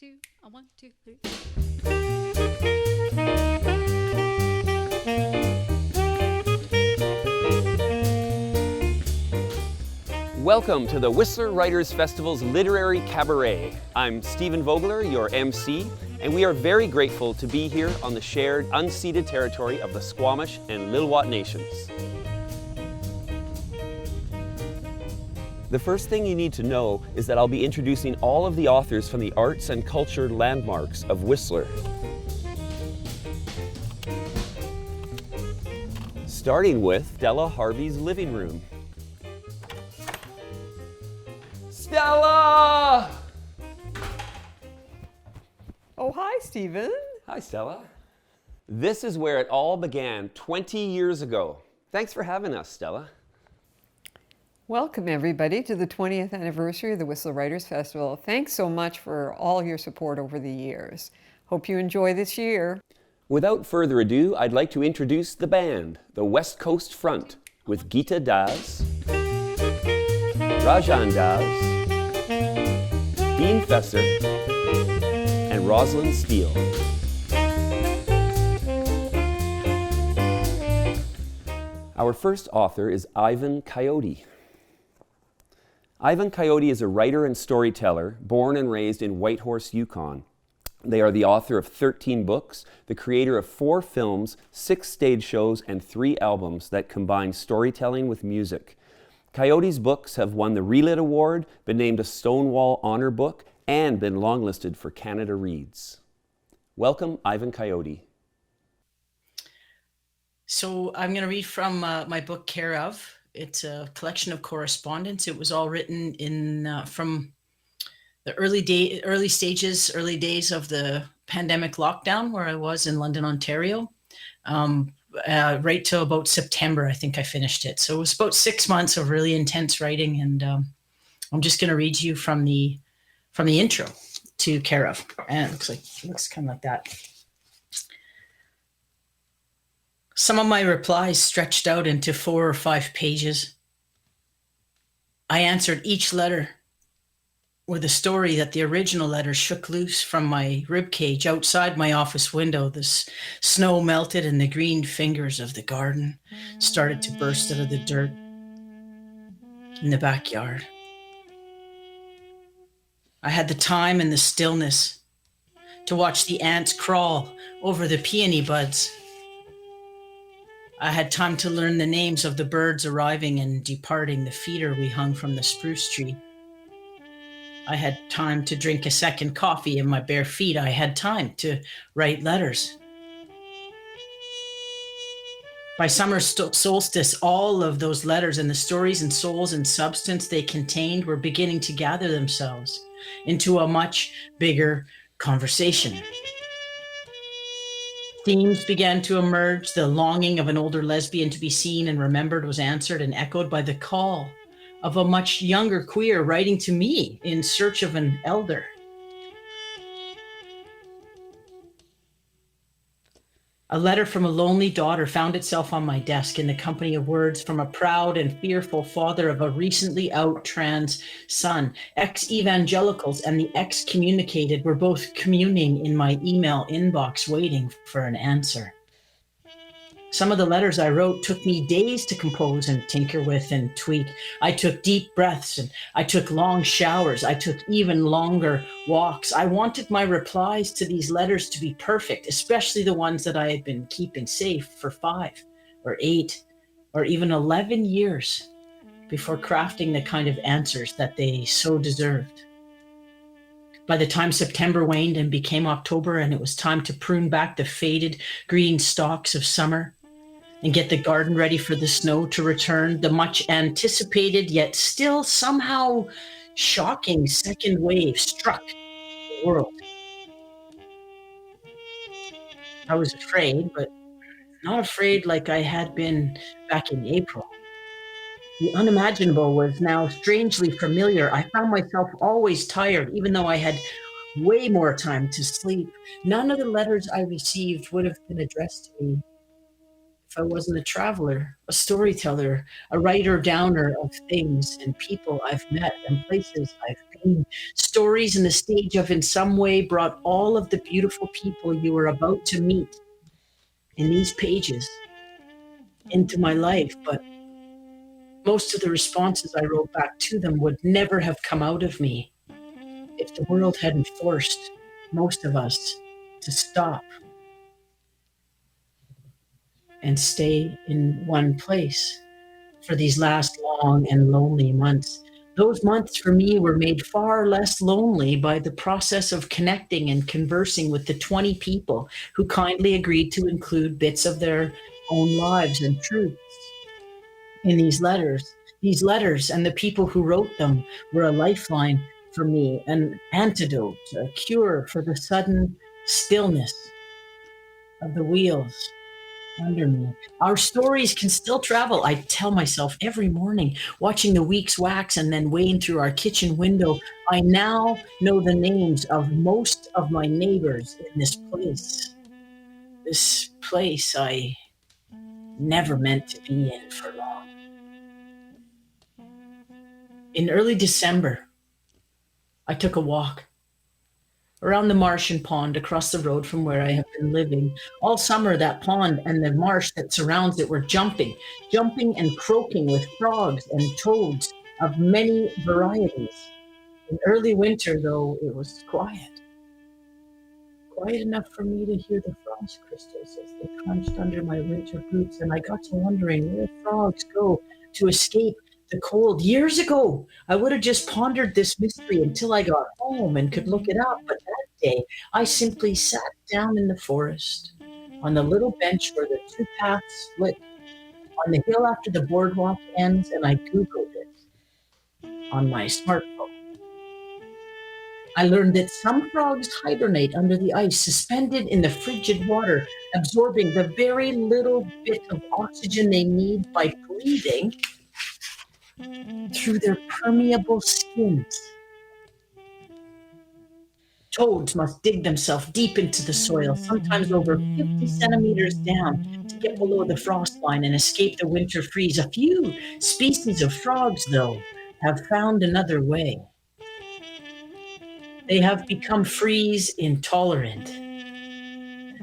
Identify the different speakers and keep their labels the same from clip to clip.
Speaker 1: two, a 1, 2, 3.
Speaker 2: Welcome to the Whistler Writers Festival's Literary Cabaret. I'm Stephen Vogler, your MC, and we are very grateful to be here on the shared, unceded territory of the Squamish and Lil'wat Nations. The first thing you need to know is that I'll be introducing all of the authors from the arts and culture landmarks of Whistler. Starting with Stella Harvey's living room. Stella!
Speaker 3: Oh, hi, Stephen.
Speaker 2: Hi, Stella. This is where it all began 20 years ago. Thanks for having us, Stella.
Speaker 3: Welcome, everybody, to the 20th anniversary of the Whistler Writers Festival. Thanks so much for all your support over the years. Hope you enjoy this year.
Speaker 2: Without further ado, I'd like to introduce the band, the West Coast Front, with Geeta Das, Rajan Das, Dean Feser, and Rosalind Steel. Our first author is Ivan Coyote. Ivan Coyote is a writer and storyteller born and raised in Whitehorse, Yukon. They are the author of 13 books, the creator of 4 films, 6 stage shows, and 3 albums that combine storytelling with music. Coyote's books have won the Relit Award, been named a Stonewall Honor Book, and been longlisted for Canada Reads. Welcome, Ivan Coyote.
Speaker 4: So I'm going to read from my book, Care Of. It's a collection of correspondence. It was all written in from the early days of the pandemic lockdown, where I was in London, Ontario, right till about September. I think I finished it. So it was about 6 months of really intense writing, and I'm just going to read you from the intro to Care Of, and it looks kind of like that. Some of my replies stretched out into 4 or 5 pages. I answered each letter with a story that the original letter shook loose from my ribcage outside my office window. The snow melted and the green fingers of the garden started to burst out of the dirt in the backyard. I had the time and the stillness to watch the ants crawl over the peony buds. I had time to learn the names of the birds arriving and departing the feeder we hung from the spruce tree. I had time to drink a second coffee in my bare feet. I had time to write letters. By summer solstice, all of those letters and the stories and souls and substance they contained were beginning to gather themselves into a much bigger conversation. Themes began to emerge. The longing of an older lesbian to be seen and remembered was answered and echoed by the call of a much younger queer writing to me in search of an elder. A letter from a lonely daughter found itself on my desk in the company of words from a proud and fearful father of a recently out trans son. Ex-evangelicals and the excommunicated were both communing in my email inbox, waiting for an answer. Some of the letters I wrote took me days to compose and tinker with and tweak. I took deep breaths and I took long showers. I took even longer walks. I wanted my replies to these letters to be perfect, especially the ones that I had been keeping safe for 5 or 8 or even 11 years before crafting the kind of answers that they so deserved. By the time September waned and became October and it was time to prune back the faded green stalks of summer and get the garden ready for the snow to return, the much anticipated yet still somehow shocking second wave struck the world. I was afraid, but not afraid like I had been back in April. The unimaginable was now strangely familiar. I found myself always tired, even though I had way more time to sleep. None of the letters I received would have been addressed to me if I wasn't a traveler, a storyteller, a writer-downer of things and people I've met and places I've been. Stories in the stage of in some way brought all of the beautiful people you were about to meet in these pages into my life, but most of the responses I wrote back to them would never have come out of me if the world hadn't forced most of us to stop and stay in one place for these last long and lonely months. Those months for me were made far less lonely by the process of connecting and conversing with the 20 people who kindly agreed to include bits of their own lives and truths in these letters. These letters and the people who wrote them were a lifeline for me, an antidote, a cure for the sudden stillness of the wheels under me. Our stories can still travel, I tell myself every morning, watching the weeks wax and then wane through our kitchen window. I now know the names of most of my neighbors in this place I never meant to be in for long. In early December, I took a walk around the marsh and pond across the road from where I have been living. All summer, that pond and the marsh that surrounds it were jumping and croaking with frogs and toads of many varieties. In early winter, though, it was quiet enough for me to hear the frost crystals as they crunched under my winter boots, and I got to wondering where frogs go to escape the cold. Years ago, I would have just pondered this mystery until I got home and could look it up, but that day, I simply sat down in the forest on the little bench where the two paths split on the hill after the boardwalk ends, and I Googled it on my smartphone. I learned that some frogs hibernate under the ice, suspended in the frigid water, absorbing the very little bit of oxygen they need by breathing through their permeable skins. Toads must dig themselves deep into the soil, sometimes over 50 centimeters down, to get below the frost line and escape the winter freeze. A few species of frogs, though, have found another way. They have become freeze intolerant.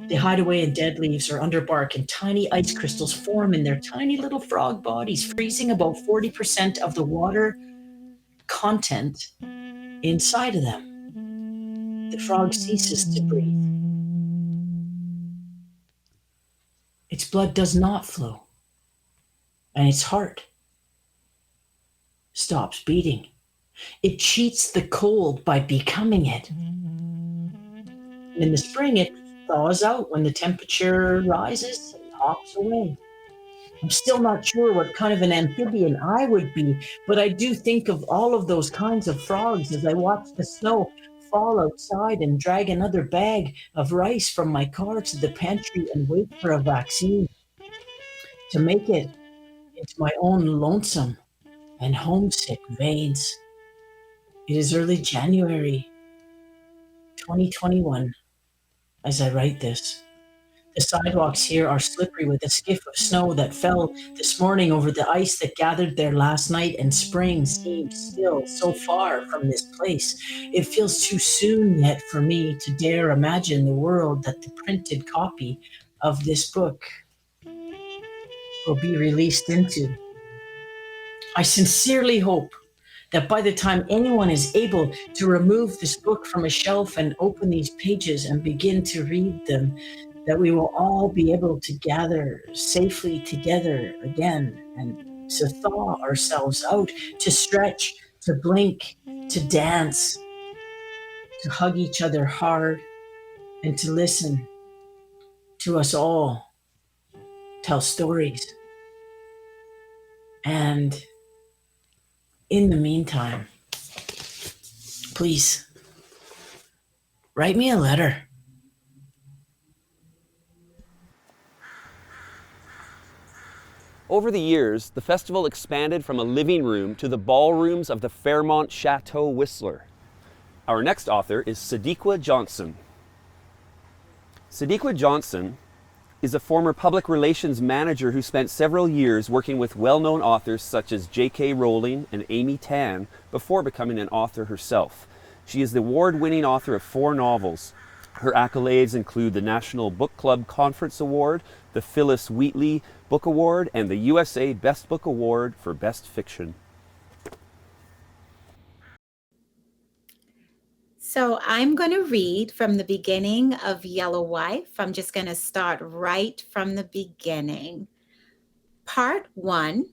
Speaker 4: They hide away in dead leaves or under bark, and tiny ice crystals form in their tiny little frog bodies, freezing about 40% of the water content inside of them. The frog ceases to breathe. Its blood does not flow, and its heart stops beating. It cheats the cold by becoming it. In the spring, it thaws out when the temperature rises and hops away. I'm still not sure what kind of an amphibian I would be, but I do think of all of those kinds of frogs as I watch the snow fall outside and drag another bag of rice from my car to the pantry and wait for a vaccine to make it into my own lonesome and homesick veins. It is early January 2021 as I write this. The sidewalks here are slippery with a skiff of snow that fell this morning over the ice that gathered there last night, and spring seems still so far from this place. It feels too soon yet for me to dare imagine the world that the printed copy of this book will be released into. I sincerely hope that by the time anyone is able to remove this book from a shelf and open these pages and begin to read them, that we will all be able to gather safely together again and to thaw ourselves out, to stretch, to blink, to dance, to hug each other hard, and to listen to us all tell stories. And in the meantime, please write me a letter.
Speaker 2: Over the years, the festival expanded from a living room to the ballrooms of the Fairmont Chateau Whistler. Our next author is Sadeqa Johnson. Sadeqa Johnson is a former public relations manager who spent several years working with well-known authors such as J.K. Rowling and Amy Tan before becoming an author herself. She is the award-winning author of 4 novels. Her accolades include the National Book Club Conference Award, the Phyllis Wheatley Book Award, and the USA Best Book Award for Best Fiction.
Speaker 1: So I'm going to read from the beginning of Yellow Wife. I'm just going to start right from the beginning. Part 1,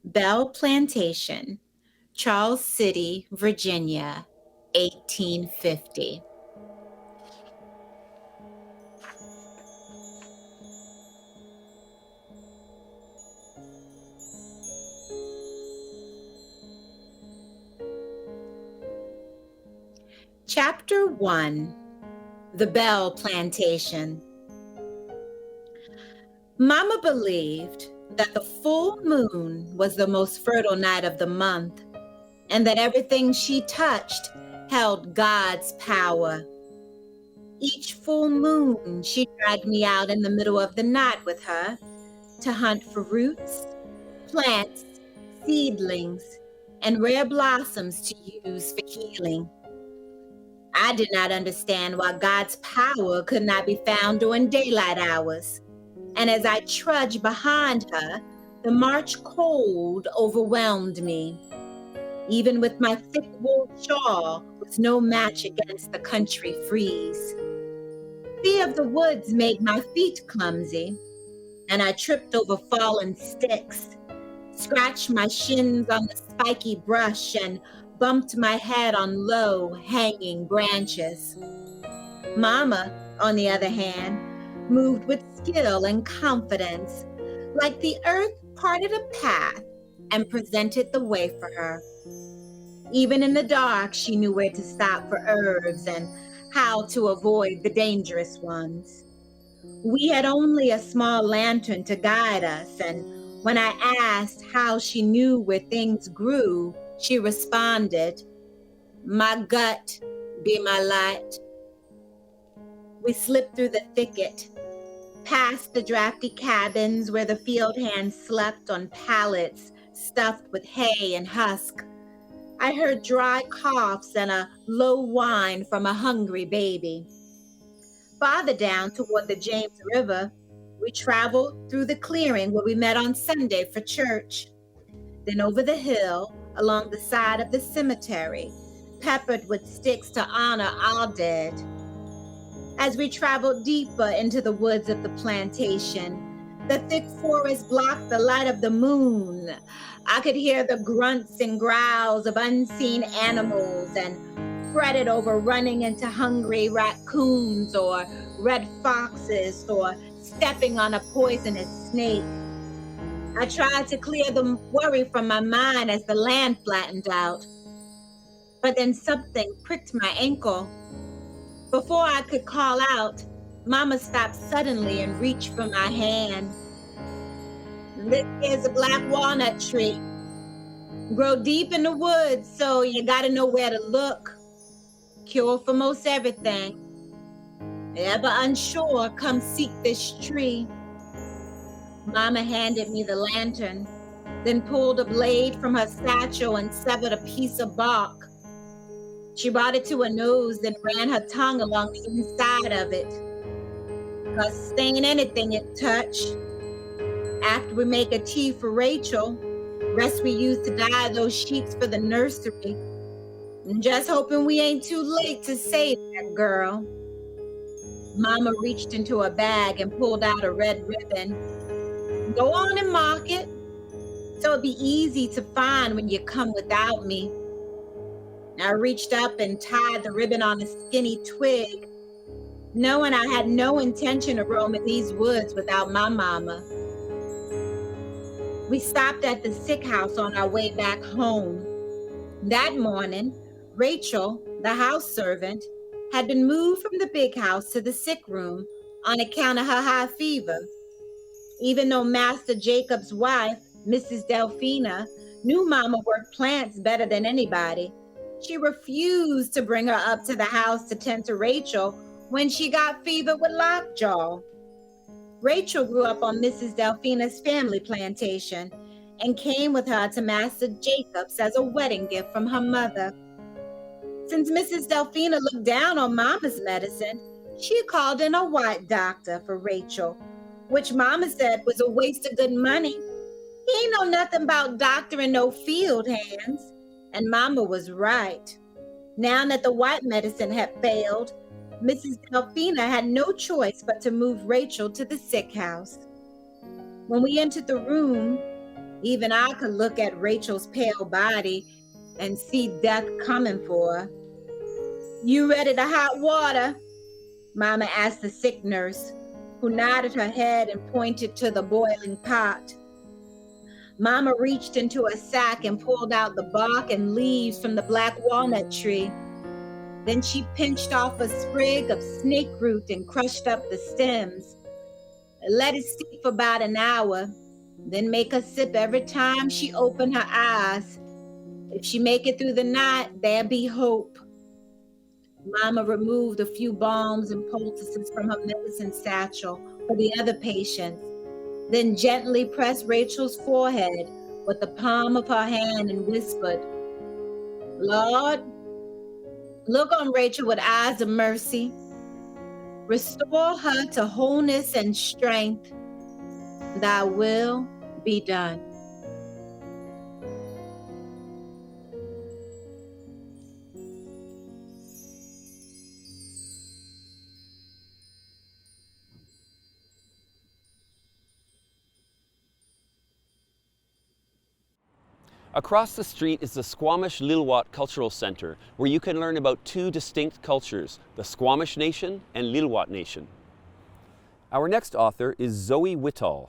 Speaker 1: Bell Plantation, Charles City, Virginia, 1850. Chapter 1, The Bell Plantation. Mama believed that the full moon was the most fertile night of the month, and that everything she touched held God's power. Each full moon, she dragged me out in the middle of the night with her to hunt for roots, plants, seedlings, and rare blossoms to use for healing. I did not understand why God's power could not be found during daylight hours. And as I trudged behind her, the March cold overwhelmed me. Even with my thick wool shawl was no match against the country freeze. Fear of the woods made my feet clumsy, and I tripped over fallen sticks, scratched my shins on the spiky brush, and bumped my head on low, hanging branches. Mama, on the other hand, moved with skill and confidence, like the earth parted a path and presented the way for her. Even in the dark, she knew where to stop for herbs and how to avoid the dangerous ones. We had only a small lantern to guide us, and when I asked how she knew where things grew, she responded, "My gut be my light." We slipped through the thicket, past the drafty cabins where the field hands slept on pallets stuffed with hay and husk. I heard dry coughs and a low whine from a hungry baby. Farther down toward the James River, we traveled through the clearing where we met on Sunday for church. Then over the hill, along the side of the cemetery, peppered with sticks to honor our dead. As we traveled deeper into the woods of the plantation, the thick forest blocked the light of the moon. I could hear the grunts and growls of unseen animals and fretted over running into hungry raccoons or red foxes or stepping on a poisonous snake. I tried to clear the worry from my mind as the land flattened out. But then something pricked my ankle. Before I could call out, Mama stopped suddenly and reached for my hand. "This is a black walnut tree. Grow deep in the woods, so you gotta know where to look. Cure for most everything. Ever unsure, come seek this tree." Mama handed me the lantern, then pulled a blade from her satchel and severed a piece of bark. She brought it to her nose, then ran her tongue along the inside of it. "'Cause stain anything it touched. After we make a tea for Rachel, rest we use to dye those sheets for the nursery. I'm just hoping we ain't too late to save that girl." Mama reached into her bag and pulled out a red ribbon. "Go on and mark it, so it'll be easy to find when you come without me." I reached up and tied the ribbon on a skinny twig, knowing I had no intention of roaming these woods without my mama. We stopped at the sick house on our way back home. That morning, Rachel, the house servant, had been moved from the big house to the sick room on account of her high fever. Even though Master Jacob's wife, Mrs. Delphina, knew Mama worked plants better than anybody, she refused to bring her up to the house to tend to Rachel when she got fever with lockjaw. Rachel grew up on Mrs. Delphina's family plantation and came with her to Master Jacobs as a wedding gift from her mother. Since Mrs. Delphina looked down on Mama's medicine, she called in a white doctor for Rachel, which Mama said was a waste of good money. He ain't know nothing about doctoring no field hands. And Mama was right. Now that the white medicine had failed, Mrs. Delphina had no choice but to move Rachel to the sick house. When we entered the room, even I could look at Rachel's pale body and see death coming for her. "You ready to hot water?" Mama asked the sick nurse, who nodded her head and pointed to the boiling pot. Mama reached into a sack and pulled out the bark and leaves from the black walnut tree. Then she pinched off a sprig of snake root and crushed up the stems. Let it steep for about an hour, then make a sip every time she opened her eyes. If she make it through the night, there be hope. Mama removed a few balms and poultices from her medicine satchel for the other patients, then gently pressed Rachel's forehead with the palm of her hand and whispered, "Lord, look on Rachel with eyes of mercy. Restore her to wholeness and strength. Thy will be done."
Speaker 2: Across the street is the Squamish-Lil'wat Cultural Center, where you can learn about two distinct cultures, the Squamish Nation and Lil'wat Nation. Our next author is Zoe Whittall.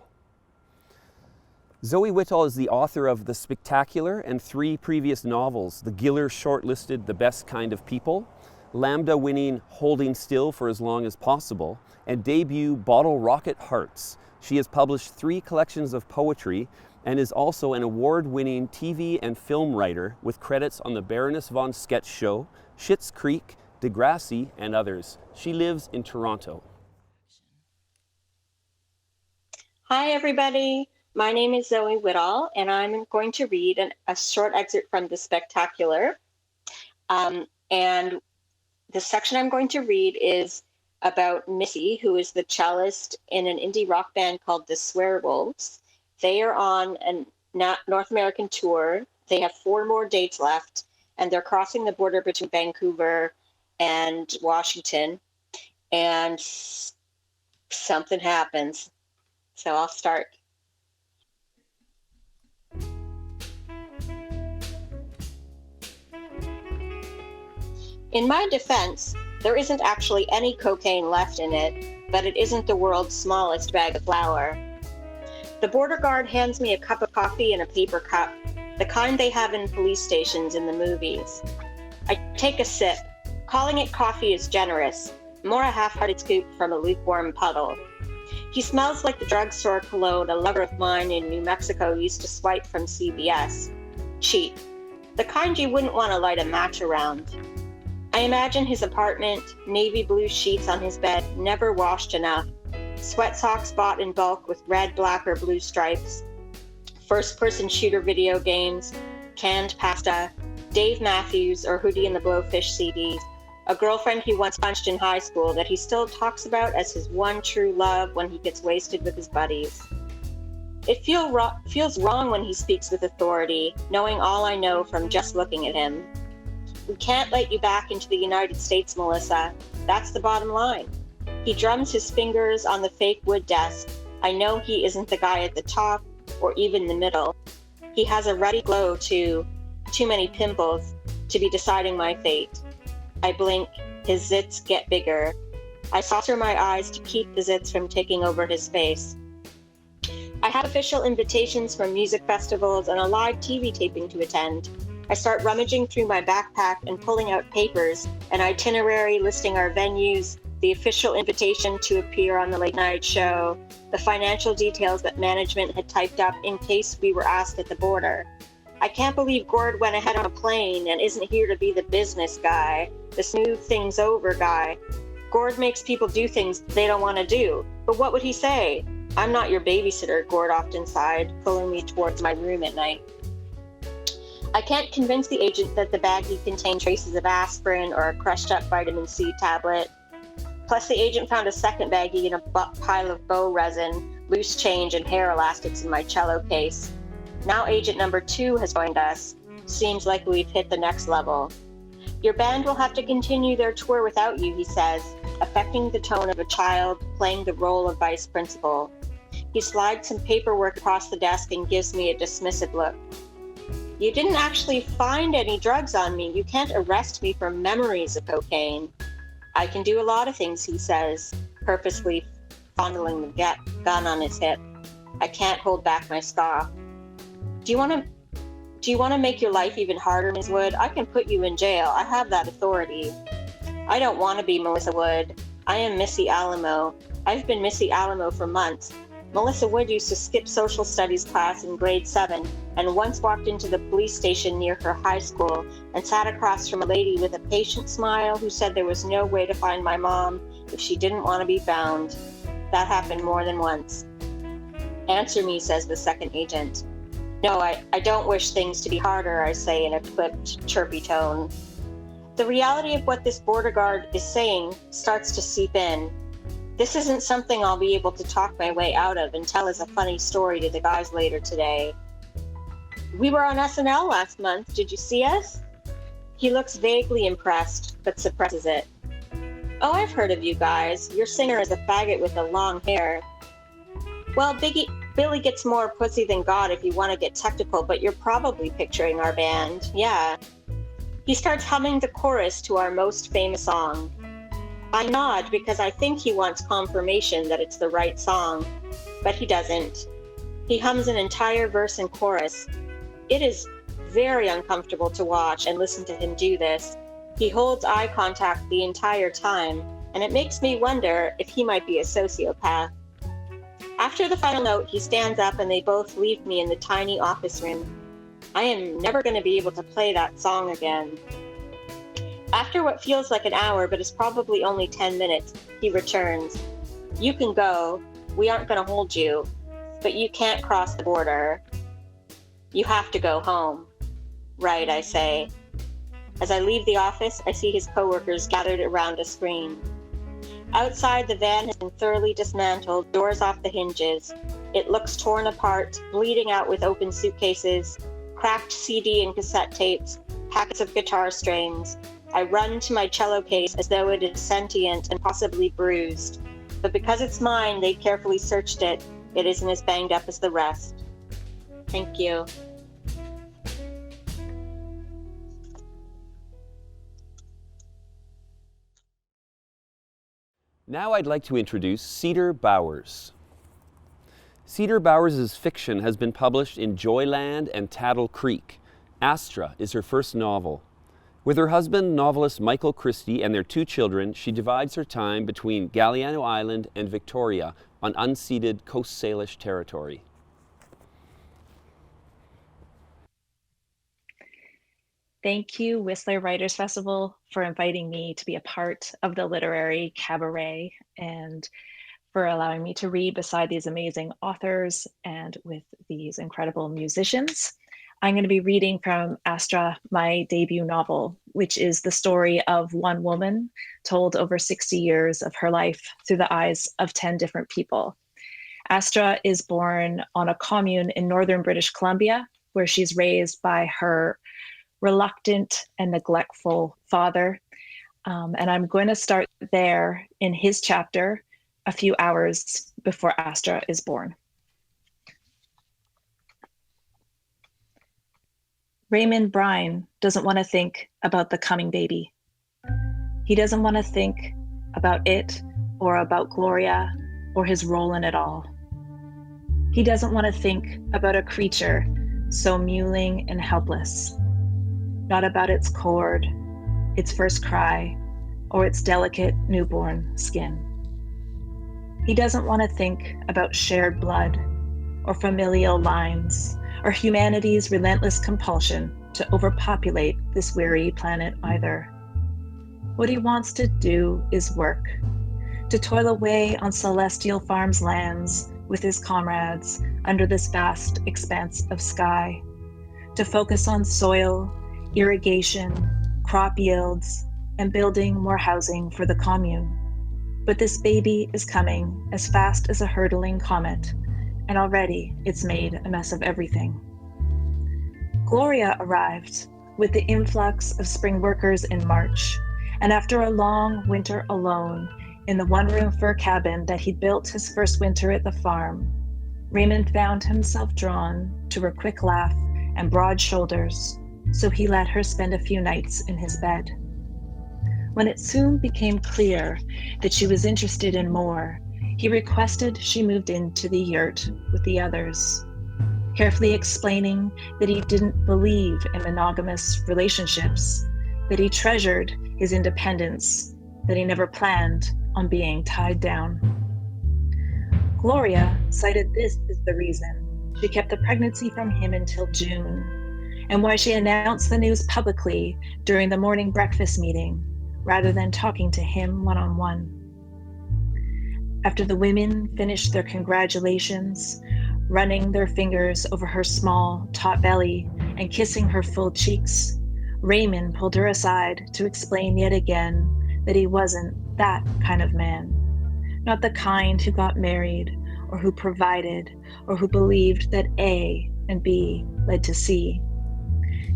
Speaker 2: Zoe Whittall is the author of The Spectacular and 3 previous novels, the Giller shortlisted The Best Kind of People, Lambda-winning Holding Still for as Long as Possible, and debut Bottle Rocket Hearts. She has published 3 collections of poetry and is also an award-winning TV and film writer with credits on the Baroness von Sketch Show, Schitt's Creek, Degrassi, and others. She lives in Toronto.
Speaker 5: Hi, everybody. My name is Zoe Whittall, and I'm going to read a short excerpt from The Spectacular. And the section I'm going to read is about Missy, who is the cellist in an indie rock band called the Swearwolves. They are on a North American tour. They have 4 more dates left, and they're crossing the border between Vancouver and Washington. And something happens. So I'll start. In my defense, there isn't actually any cocaine left in it, but it isn't the world's smallest bag of flour. The border guard hands me a cup of coffee in a paper cup, the kind they have in police stations in the movies. I take a sip. Calling it coffee is generous, more a half-hearted scoop from a lukewarm puddle. He smells like the drugstore cologne a lover of mine in New Mexico used to swipe from CVS. Cheap. The kind you wouldn't want to light a match around. I imagine his apartment, navy blue sheets on his bed, never washed enough. Sweat socks bought in bulk with red, black, or blue stripes, first-person shooter video games, canned pasta, Dave Matthews or Hootie and the Blowfish CDs, a girlfriend he once punched in high school that he still talks about as his one true love when he gets wasted with his buddies. It feels wrong when he speaks with authority, knowing all I know from just looking at him. We can't let you back into the United States, Melissa. That's the bottom line. He drums his fingers on the fake wood desk. I know he isn't the guy at the top or even the middle. He has a ruddy glow too many pimples to be deciding my fate. I blink, his zits get bigger. I saucer my eyes to keep the zits from taking over his face. I have official invitations from music festivals and a live TV taping to attend. I start rummaging through my backpack and pulling out papers, an itinerary listing our venues, the official invitation to appear on the late night show, the financial details that management had typed up in case we were asked at the border. I can't believe Gord went ahead on a plane and isn't here to be the business guy, the smooth things over guy. Gord makes people do things they don't want to do. But what would he say? I'm not your babysitter, Gord often sighed, pulling me towards my room at night. I can't convince the agent that the baggie contained traces of aspirin or a crushed up vitamin C tablet. Plus, the agent found a second baggie in a pile of bow resin, loose change, and hair elastics in my cello case. Now agent number 2 has joined us. Seems like we've hit the next level. Your band will have to continue their tour without you, he says, affecting the tone of a child playing the role of vice principal. He slides some paperwork across the desk and gives me a dismissive look. You didn't actually find any drugs on me. You can't arrest me for memories of cocaine. I can do a lot of things, he says, purposely fondling the gun on his hip. I can't hold back my scoff. Do you want to make your life even harder, Ms. Wood? I can put you in jail. I have that authority. I don't want to be Melissa Wood. I am Missy Alamo. I've been Missy Alamo for months. Melissa Wood used to skip social studies class in grade 7 and once walked into the police station near her high school and sat across from a lady with a patient smile who said there was no way to find my mom if she didn't want to be found. That happened more than once. Answer me, says the second agent. No, I don't wish things to be harder, I say in a clipped, chirpy tone. The reality of what this border guard is saying starts to seep in. This isn't something I'll be able to talk my way out of and tell as a funny story to the guys later today. We were on SNL last month. Did you see us? He looks vaguely impressed, but suppresses it. Oh, I've heard of you guys. Your singer is a faggot with the long hair. Well, Billy gets more pussy than God if you want to get technical, but you're probably picturing our band. Yeah. He starts humming the chorus to our most famous song. I nod because I think he wants confirmation that it's the right song, but he doesn't. He hums an entire verse and chorus. It is very uncomfortable to watch and listen to him do this. He holds eye contact the entire time, and it makes me wonder if he might be a sociopath. After the final note, he stands up and they both leave me in the tiny office room. I am never going to be able to play that song again. After what feels like an hour, but is probably only 10 minutes, he returns. You can go. We aren't going to hold you. But you can't cross the border. You have to go home. Right, I say. As I leave the office, I see his coworkers gathered around a screen. Outside, the van has been thoroughly dismantled, doors off the hinges. It looks torn apart, bleeding out with open suitcases, cracked CD and cassette tapes, packets of guitar strings. I run to my cello case as though it is sentient and possibly bruised. But because it's mine, they carefully searched it. It isn't as banged up as the rest. Thank you.
Speaker 2: Now I'd like to introduce Cedar Bowers. Cedar Bowers' fiction has been published in Joyland and Tattle Creek. Astra is her first novel. With her husband, novelist Michael Christie, and their 2 children, she divides her time between Galliano Island and Victoria on unceded Coast Salish territory.
Speaker 6: Thank you, Whistler Writers Festival, for inviting me to be a part of the Literary Cabaret and for allowing me to read beside these amazing authors and with these incredible musicians. I'm going to be reading from Astra, my debut novel, which is the story of one woman told over 60 years of her life through the eyes of 10 different people. Astra is born on a commune in northern British Columbia, where she's raised by her reluctant and neglectful father. And I'm going to start there in his chapter a few hours before Astra is born. Raymond Brine doesn't want to think about the coming baby. He doesn't want to think about it or about Gloria or his role in it all. He doesn't want to think about a creature so mewling and helpless, not about its cord, its first cry, or its delicate newborn skin. He doesn't want to think about shared blood or familial lines or humanity's relentless compulsion to overpopulate this weary planet either. What he wants to do is work, to toil away on celestial farms' lands with his comrades under this vast expanse of sky, to focus on soil, irrigation, crop yields, and building more housing for the commune. But this baby is coming as fast as a hurtling comet, and already it's made a mess of everything. Gloria arrived with the influx of spring workers in March, and after a long winter alone in the one-room fur cabin that he'd built his first winter at the farm, Raymond found himself drawn to her quick laugh and broad shoulders, so he let her spend a few nights in his bed. When it soon became clear that she was interested in more, he requested she moved into the yurt with the others, carefully explaining that he didn't believe in monogamous relationships, that he treasured his independence, that he never planned on being tied down. Gloria cited this as the reason she kept the pregnancy from him until June, and why she announced the news publicly during the morning breakfast meeting, rather than talking to him one-on-one. After the women finished their congratulations, running their fingers over her small, taut belly and kissing her full cheeks, Raymond pulled her aside to explain yet again that he wasn't that kind of man, not the kind who got married or who provided or who believed that A and B led to C.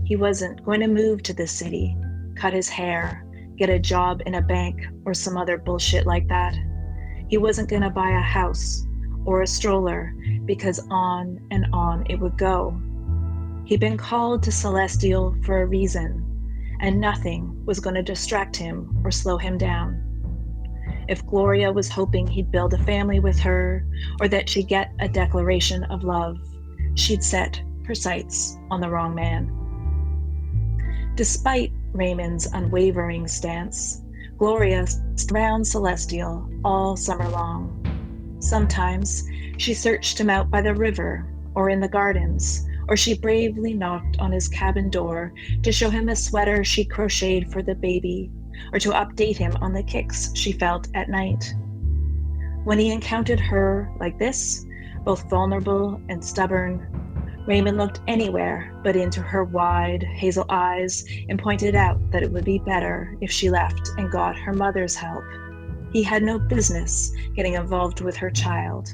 Speaker 6: He wasn't going to move to the city, cut his hair, get a job in a bank or some other bullshit like that. He wasn't going to buy a house or a stroller because on and on it would go. He'd been called to Celestial for a reason, and nothing was going to distract him or slow him down. If Gloria was hoping he'd build a family with her or that she'd get a declaration of love, she'd set her sights on the wrong man. Despite Raymond's unwavering stance, Gloria stayed around Celestial all summer long. Sometimes she searched him out by the river or in the gardens, or she bravely knocked on his cabin door to show him a sweater she crocheted for the baby, or to update him on the kicks she felt at night. When he encountered her like this, both vulnerable and stubborn, Raymond looked anywhere but into her wide hazel eyes and pointed out that it would be better if she left and got her mother's help. He had no business getting involved with her child.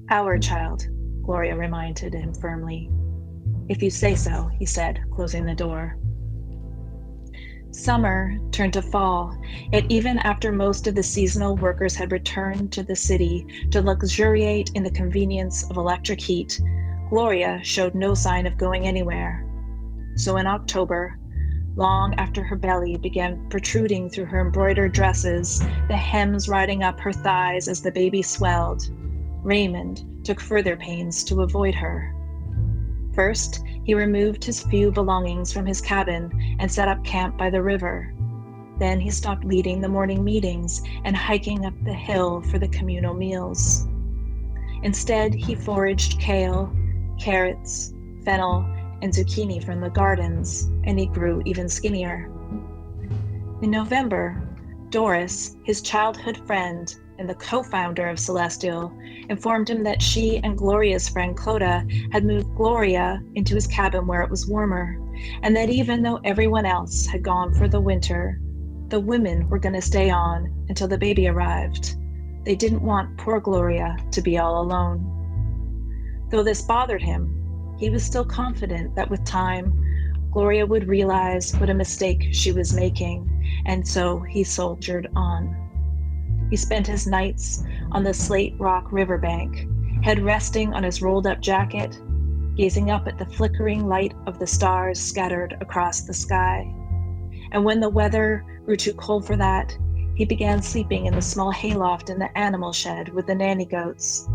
Speaker 6: Our child, Gloria reminded him firmly. If you say so, he said, closing the door. Summer turned to fall, yet even after most of the seasonal workers had returned to the city to luxuriate in the convenience of electric heat, Gloria showed no sign of going anywhere. So in October, long after her belly began protruding through her embroidered dresses, the hems riding up her thighs as the baby swelled, Raymond took further pains to avoid her. First, he removed his few belongings from his cabin and set up camp by the river. Then he stopped leading the morning meetings and hiking up the hill for the communal meals. Instead, he foraged kale, carrots, fennel, and zucchini from the gardens, and he grew even skinnier. In November, Doris, his childhood friend and the co-founder of Celestial, informed him that she and Gloria's friend Clodagh had moved Gloria into his cabin where it was warmer, and that even though everyone else had gone for the winter, the women were going to stay on until the baby arrived. They didn't want poor Gloria to be all alone. Though this bothered him, he was still confident that with time, Gloria would realize what a mistake she was making, and so he soldiered on. He spent his nights on the slate rock riverbank, head resting on his rolled-up jacket, gazing up at the flickering light of the stars scattered across the sky. And when the weather grew too cold for that, he began sleeping in the small hayloft in the animal shed with the nanny goats.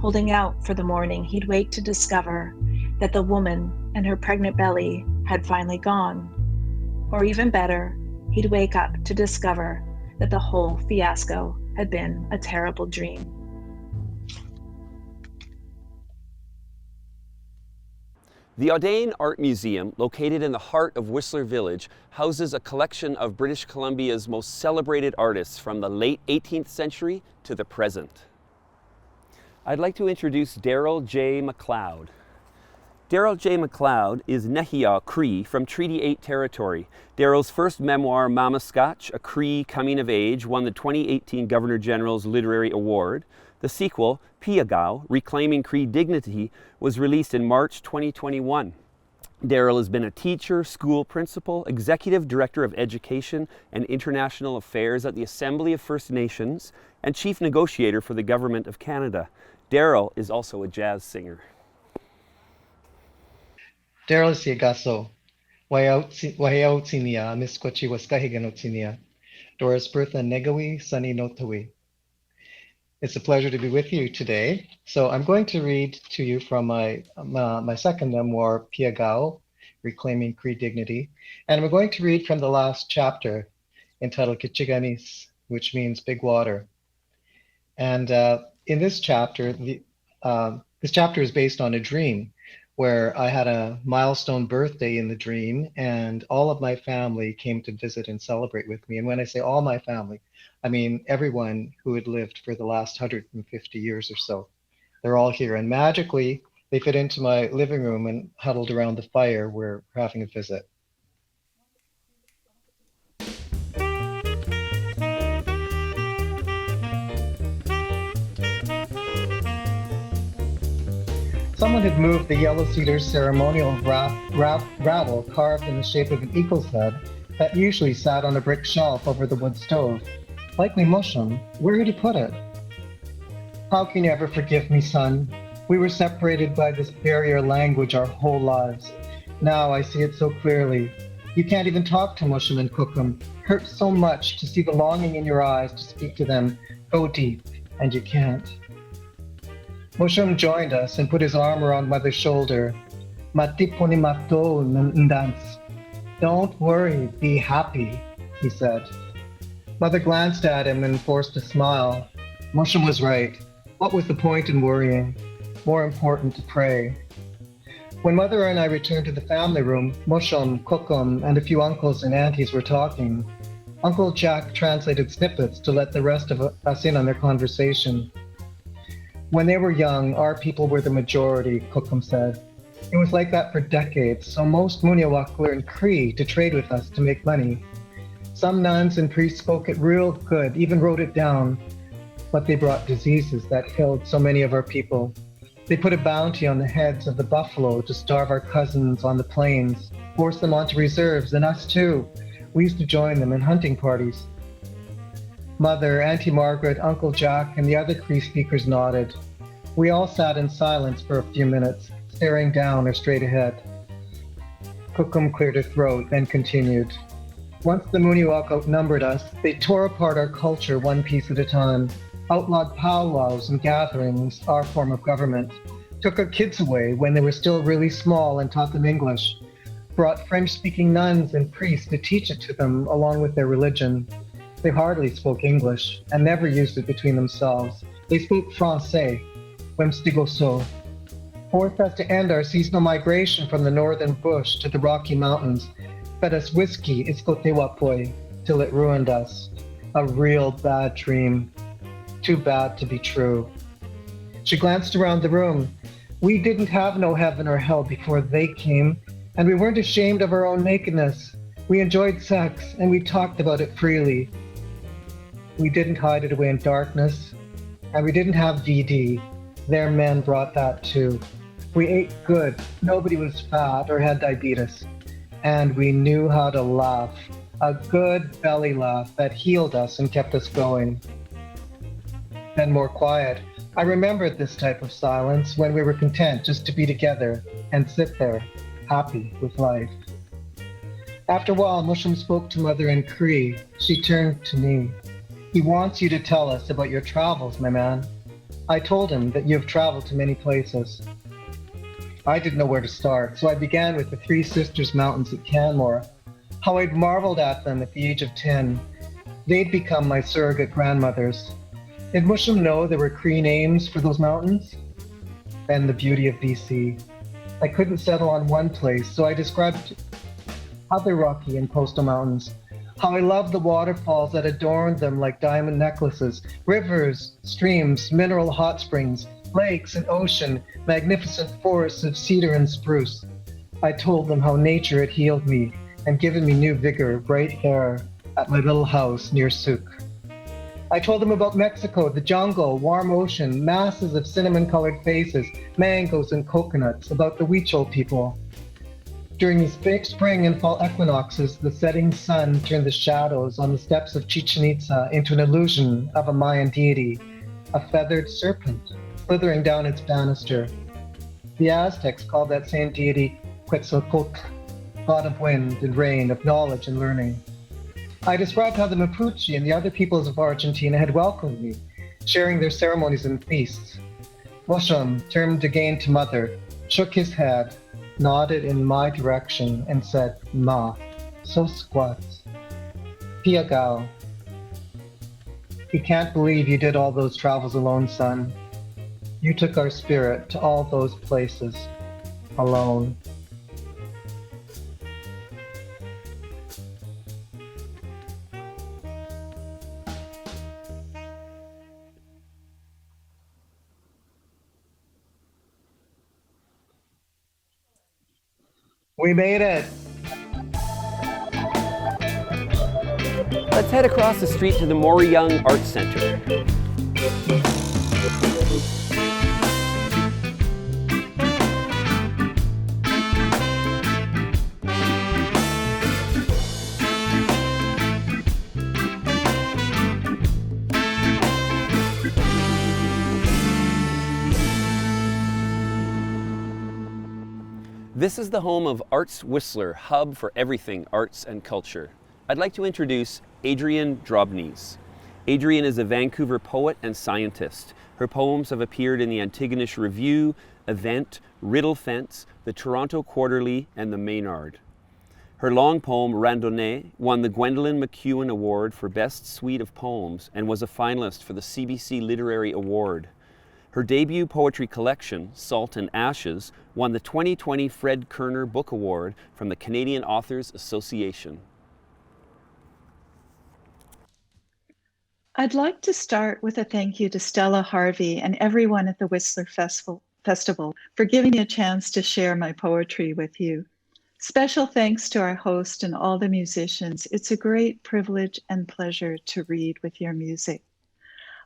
Speaker 6: Holding out for the morning he'd wake to discover that the woman and her pregnant belly had finally gone. Or even better, he'd wake up to discover that the whole fiasco had been a terrible dream.
Speaker 2: The Audain Art Museum, located in the heart of Whistler Village, houses a collection of British Columbia's most celebrated artists from the late 18th century to the present. I'd like to introduce Darrel J. McLeod. Darrel J. McLeod is Nehiyah Cree from Treaty 8 territory. Darrel's first memoir, Mama Scotch, A Cree Coming of Age, won the 2018 Governor General's Literary Award. The sequel, Piago, Reclaiming Cree Dignity, was released in March 2021. Darrel has been a teacher, school principal, executive director of education and international affairs at the Assembly of First Nations, and chief negotiator for the Government of Canada. Darrel is also a jazz singer.
Speaker 7: Darrel Siagaso, Waheau Tinia, Miskochi Waskahigano Tinia, Doris Bertha Negawi, Sunny Notawi. It's a pleasure to be with you today. So I'm going to read to you from my second memoir, Piago, Reclaiming Cree Dignity. And I'm going to read from the last chapter entitled Kichiganis, which means big water. And in this chapter, this chapter is based on a dream where I had a milestone birthday in the dream, and all of my family came to visit and celebrate with me. And when I say all my family, I mean everyone who had lived for the last 150 years or so. They're all here, and magically they fit into my living room and huddled around the fire. We're having a visit. Someone had moved the yellow cedar ceremonial rattle carved in the shape of an eagle's head that usually sat on a brick shelf over the wood stove. Likely Mushum. Where had he put it? How can you ever forgive me, son? We were separated by this barrier language our whole lives. Now I see it so clearly. You can't even talk to Mushum and Cookham. Hurts so much to see the longing in your eyes to speak to them. Go deep, and you can't. Mushum joined us and put his arm around Mother's shoulder. Matiponi mato ndans. Don't worry, be happy, he said. Mother glanced at him and forced a smile. Mushum was right. What was the point in worrying? More important to pray. When Mother and I returned to the family room, Mushum, Cookham, and a few uncles and aunties were talking. Uncle Jack translated snippets to let the rest of us in on their conversation. When they were young, our people were the majority, Cookham said. It was like that for decades, so most Muniawak learned Cree to trade with us to make money. Some nuns and priests spoke it real good, even wrote it down, but they brought diseases that killed so many of our people. They put a bounty on the heads of the buffalo to starve our cousins on the plains, force them onto reserves, and us too. We used to join them in hunting parties. Mother, Auntie Margaret, Uncle Jack, and the other Cree speakers nodded. We all sat in silence for a few minutes, staring down or straight ahead. Cookham cleared her throat, then continued. Once the Muniwak outnumbered us, they tore apart our culture one piece at a time, outlawed powwows and gatherings, our form of government, took our kids away when they were still really small and taught them English, brought French-speaking nuns and priests to teach it to them along with their religion. They hardly spoke English and never used it between themselves. They spoke Francais, Wemstigoso, forced us to end our seasonal migration from the northern bush to the Rocky Mountains, fed us whiskey, Iskotewapoi, till it ruined us. A real bad dream. Too bad to be true. She glanced around the room. We didn't have no heaven or hell before they came, and we weren't ashamed of our own nakedness. We enjoyed sex, and we talked about it freely. We didn't hide it away in darkness, and we didn't have VD. Their men brought that too. We ate good. Nobody was fat or had diabetes. And we knew how to laugh. A good belly laugh that healed us and kept us going. Then more quiet. I remembered this type of silence when we were content just to be together and sit there, happy with life. After a while, Mushum spoke to Mother in Cree. She turned to me. He wants you to tell us about your travels, my man. I told him that you have traveled to many places. I didn't know where to start, so I began with the Three Sisters Mountains at Canmore. How I'd marveled at them at the age of 10. They'd become my surrogate grandmothers. Did Mushum know there were Cree names for those mountains? Then the beauty of BC. I couldn't settle on one place, so I described other rocky and coastal mountains. How I loved the waterfalls that adorned them like diamond necklaces, rivers, streams, mineral hot springs, lakes and ocean, magnificent forests of cedar and spruce. I told them how nature had healed me and given me new vigor, bright hair at my little house near Souk. I told them about Mexico, the jungle, warm ocean, masses of cinnamon-colored faces, mangoes and coconuts, about the Huichol people. During these big spring and fall equinoxes, the setting sun turned the shadows on the steps of Chichen Itza into an illusion of a Mayan deity, a feathered serpent slithering down its banister. The Aztecs called that same deity Quetzalcoatl, god of wind and rain, of knowledge and learning. I described how the Mapuche and the other peoples of Argentina had welcomed me, sharing their ceremonies and feasts. Mosham, termed again to mother, shook his head, nodded in my direction, and said, "Ma, so squat. Piago. We can't believe you did all those travels alone, son. You took our spirit to all those places, alone." We made it!
Speaker 2: Let's head across the street to the Maury Young Arts Center. This is the home of Arts Whistler, hub for everything arts and culture. I'd like to introduce Adrienne Drobnies. Adrienne is a Vancouver poet and scientist. Her poems have appeared in the Antigonish Review, Event, Riddle Fence, the Toronto Quarterly, and the Maynard. Her long poem, Randonnée, won the Gwendolyn McEwen Award for Best Suite of Poems and was a finalist for the CBC Literary Award. Her debut poetry collection, Salt and Ashes, won the 2020 Fred Kerner Book Award from the Canadian Authors Association.
Speaker 8: I'd like to start with a thank you to Stella Harvey and everyone at the Whistler Festival for giving me a chance to share my poetry with you. Special thanks to our host and all the musicians. It's a great privilege and pleasure to read with your music.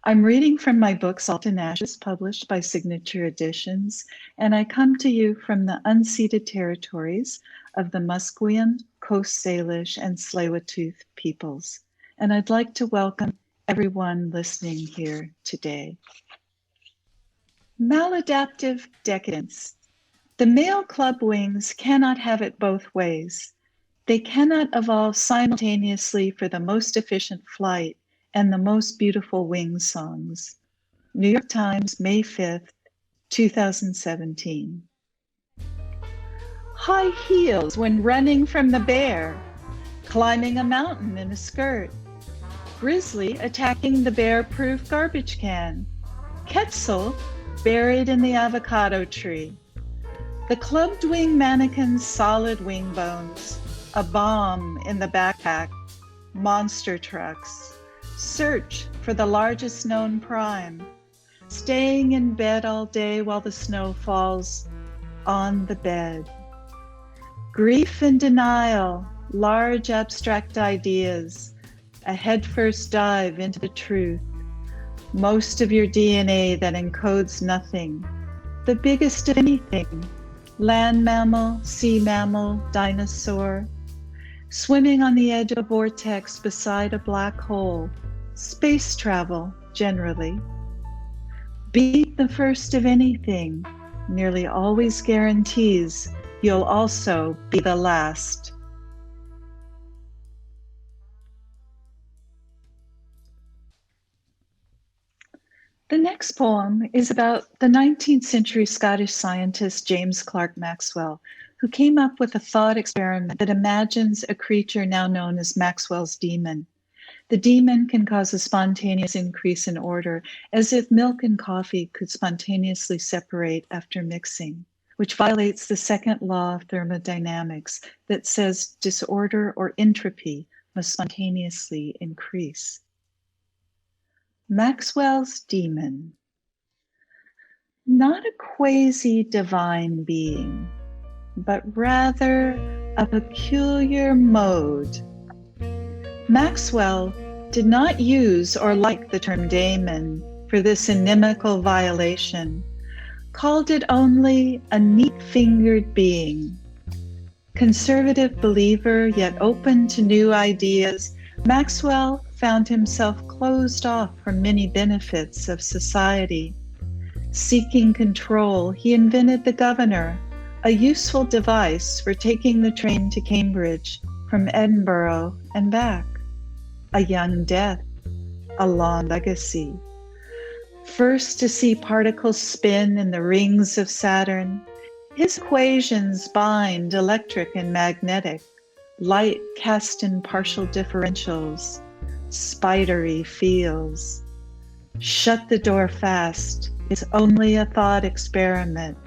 Speaker 8: I'm reading from my book, Salt and Ashes, published by Signature Editions, and I come to you from the unceded territories of the Musqueam, Coast Salish, and Tsleil-Waututh peoples. And I'd like to welcome everyone listening here today. Maladaptive decadence. The male club wings cannot have it both ways. They cannot evolve simultaneously for the most efficient flight and the most beautiful wing songs. New York Times, May 5th, 2017. High heels when running from the bear, climbing a mountain in a skirt, grizzly attacking the bear-proof garbage can, Quetzal buried in the avocado tree, the clubbed wing mannequin's solid wing bones, a bomb in the backpack, monster trucks, search for the largest known prime, staying in bed all day while the snow falls on the bed. Grief and denial, large abstract ideas, a headfirst dive into the truth, most of your DNA that encodes nothing, the biggest of anything, land mammal, sea mammal, dinosaur, swimming on the edge of a vortex beside a black hole, space travel, generally. Being the first of anything nearly always guarantees you'll also be the last. The next poem is about the 19th century Scottish scientist James Clerk Maxwell, who came up with a thought experiment that imagines a creature now known as Maxwell's demon. The demon can cause a spontaneous increase in order, as if milk and coffee could spontaneously separate after mixing, which violates the second law of thermodynamics that says disorder or entropy must spontaneously increase. Maxwell's demon. Not a quasi-divine being, but rather a peculiar mode. Maxwell did not use or like the term daemon for this inimical violation, called it only a neat-fingered being. Conservative believer, yet open to new ideas, Maxwell found himself closed off from many benefits of society. Seeking control, he invented the governor, a useful device for taking the train to Cambridge from Edinburgh and back. A young death, a long legacy. First to see particles spin in the rings of Saturn, his equations bind electric and magnetic, light cast in partial differentials, spidery fields. Shut the door fast, it's only a thought experiment,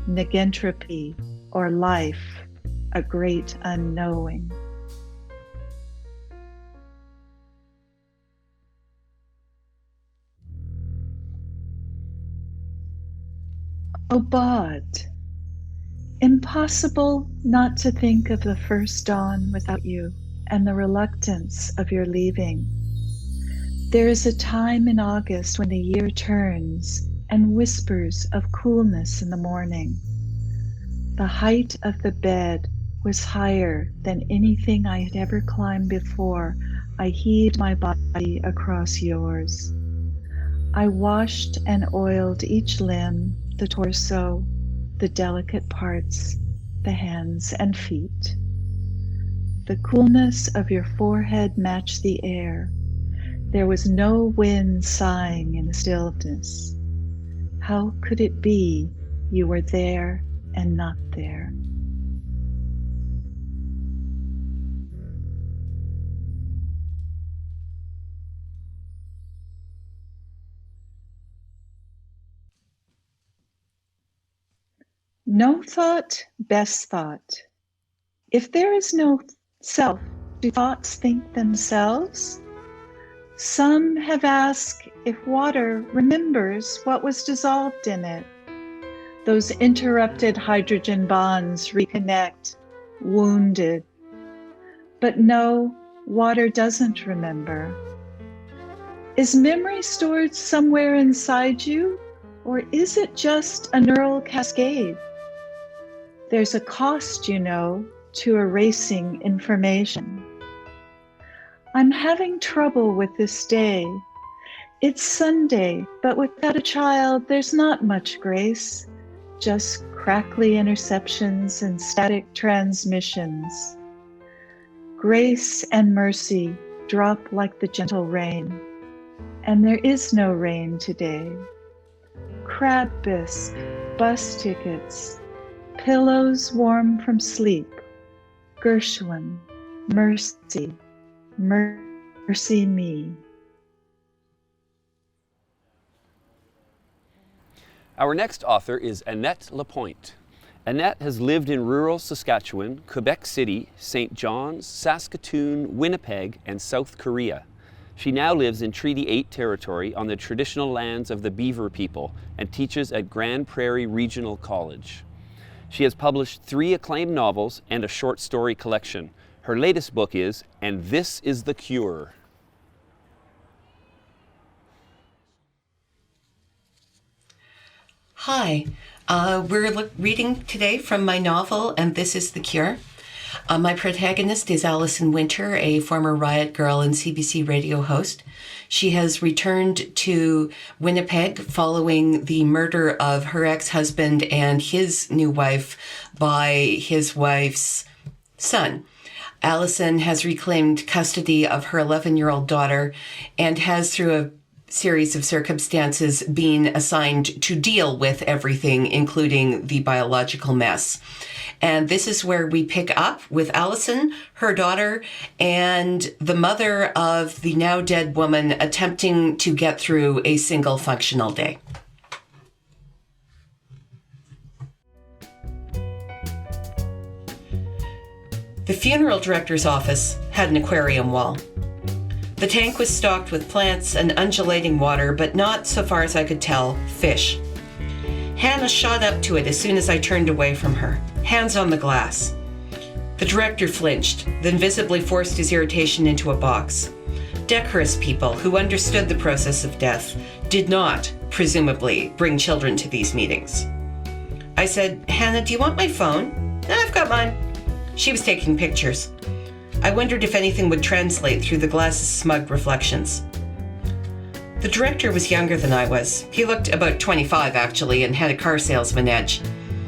Speaker 8: negentropy or life, a great unknowing. Obad. Impossible not to think of the first dawn without you and the reluctance of your leaving. There is a time in August when the year turns and whispers of coolness in the morning. The height of the bed was higher than anything I had ever climbed before. I heaved my body across yours. I washed and oiled each limb, the torso, the delicate parts, the hands and feet. The coolness of your forehead matched the air. There was no wind sighing in the stillness. How could it be you were there and not there? No thought, best thought. If there is no self, do thoughts think themselves? Some have asked if water remembers what was dissolved in it. Those interrupted hydrogen bonds reconnect, wounded. But no, water doesn't remember. Is memory stored somewhere inside you, or is it just a neural cascade? There's a cost, you know, to erasing information. I'm having trouble with this day. It's Sunday, but without a child, there's not much grace, just crackly interceptions and static transmissions. Grace and mercy drop like the gentle rain, and there is no rain today. Crab bisque, bus tickets, pillows warm from sleep, Gershwin, mercy, mercy me.
Speaker 2: Our next author is Annette Lapointe. Annette has lived in rural Saskatchewan, Quebec City, St. John's, Saskatoon, Winnipeg, and South Korea. She now lives in Treaty 8 territory on the traditional lands of the Beaver people and teaches at Grand Prairie Regional College. She has published 3 acclaimed novels and a short story collection. Her latest book is And This is the Cure.
Speaker 9: Hi, we're reading today from my novel, And This is the Cure. My protagonist is Allison Winter, a former Riot Girl and CBC radio host. She has returned to Winnipeg following the murder of her ex-husband and his new wife by his wife's son. Allison has reclaimed custody of her 11-year-old daughter and has, through a series of circumstances, been assigned to deal with everything, including the biological mess. And this is where we pick up with Allison, her daughter, and the mother of the now dead woman attempting to get through a single functional day. The funeral director's office had an aquarium wall. The tank was stocked with plants and undulating water, but not, so far as I could tell, fish. Hannah shot up to it as soon as I turned away from her, hands on the glass. The director flinched, then visibly forced his irritation into a box. Decorous people who understood the process of death did not, presumably, bring children to these meetings. I said, "Hannah, do you want my phone?" "I've got mine." She was taking pictures. I wondered if anything would translate through the glass's smug reflections. The director was younger than I was. He looked about 25, actually, and had a car salesman edge.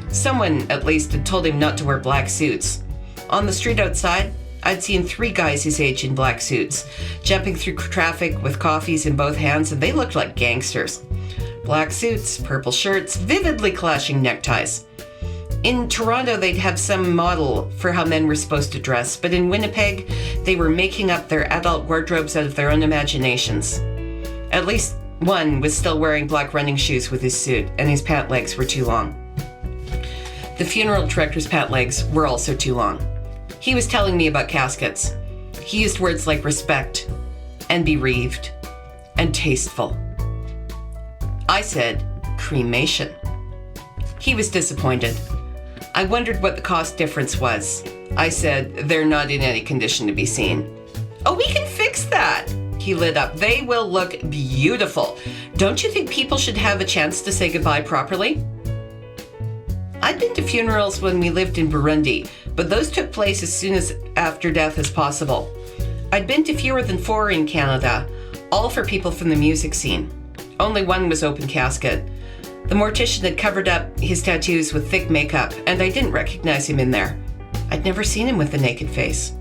Speaker 9: Someone, at least, had told him not to wear black suits. On the street outside, I'd seen 3 guys his age in black suits, jumping through traffic with coffees in both hands, and they looked like gangsters. Black suits, purple shirts, vividly clashing neckties. In Toronto, they'd have some model for how men were supposed to dress, but in Winnipeg, they were making up their adult wardrobes out of their own imaginations. At least one was still wearing black running shoes with his suit, and his pant legs were too long. The funeral director's pant legs were also too long. He was telling me about caskets. He used words like respect, and bereaved, and tasteful. I said cremation. He was disappointed. I wondered what the cost difference was. I said, "They're not in any condition to be seen." "Oh, we can fix that." He lit up. "They will look beautiful. Don't you think people should have a chance to say goodbye properly?" I'd been to funerals when we lived in Burundi, but those took place as soon as after death as possible. I'd been to fewer than 4 in Canada, all for people from the music scene. Only one was open casket. The mortician had covered up his tattoos with thick makeup, and I didn't recognize him in there. I'd never seen him with a naked face.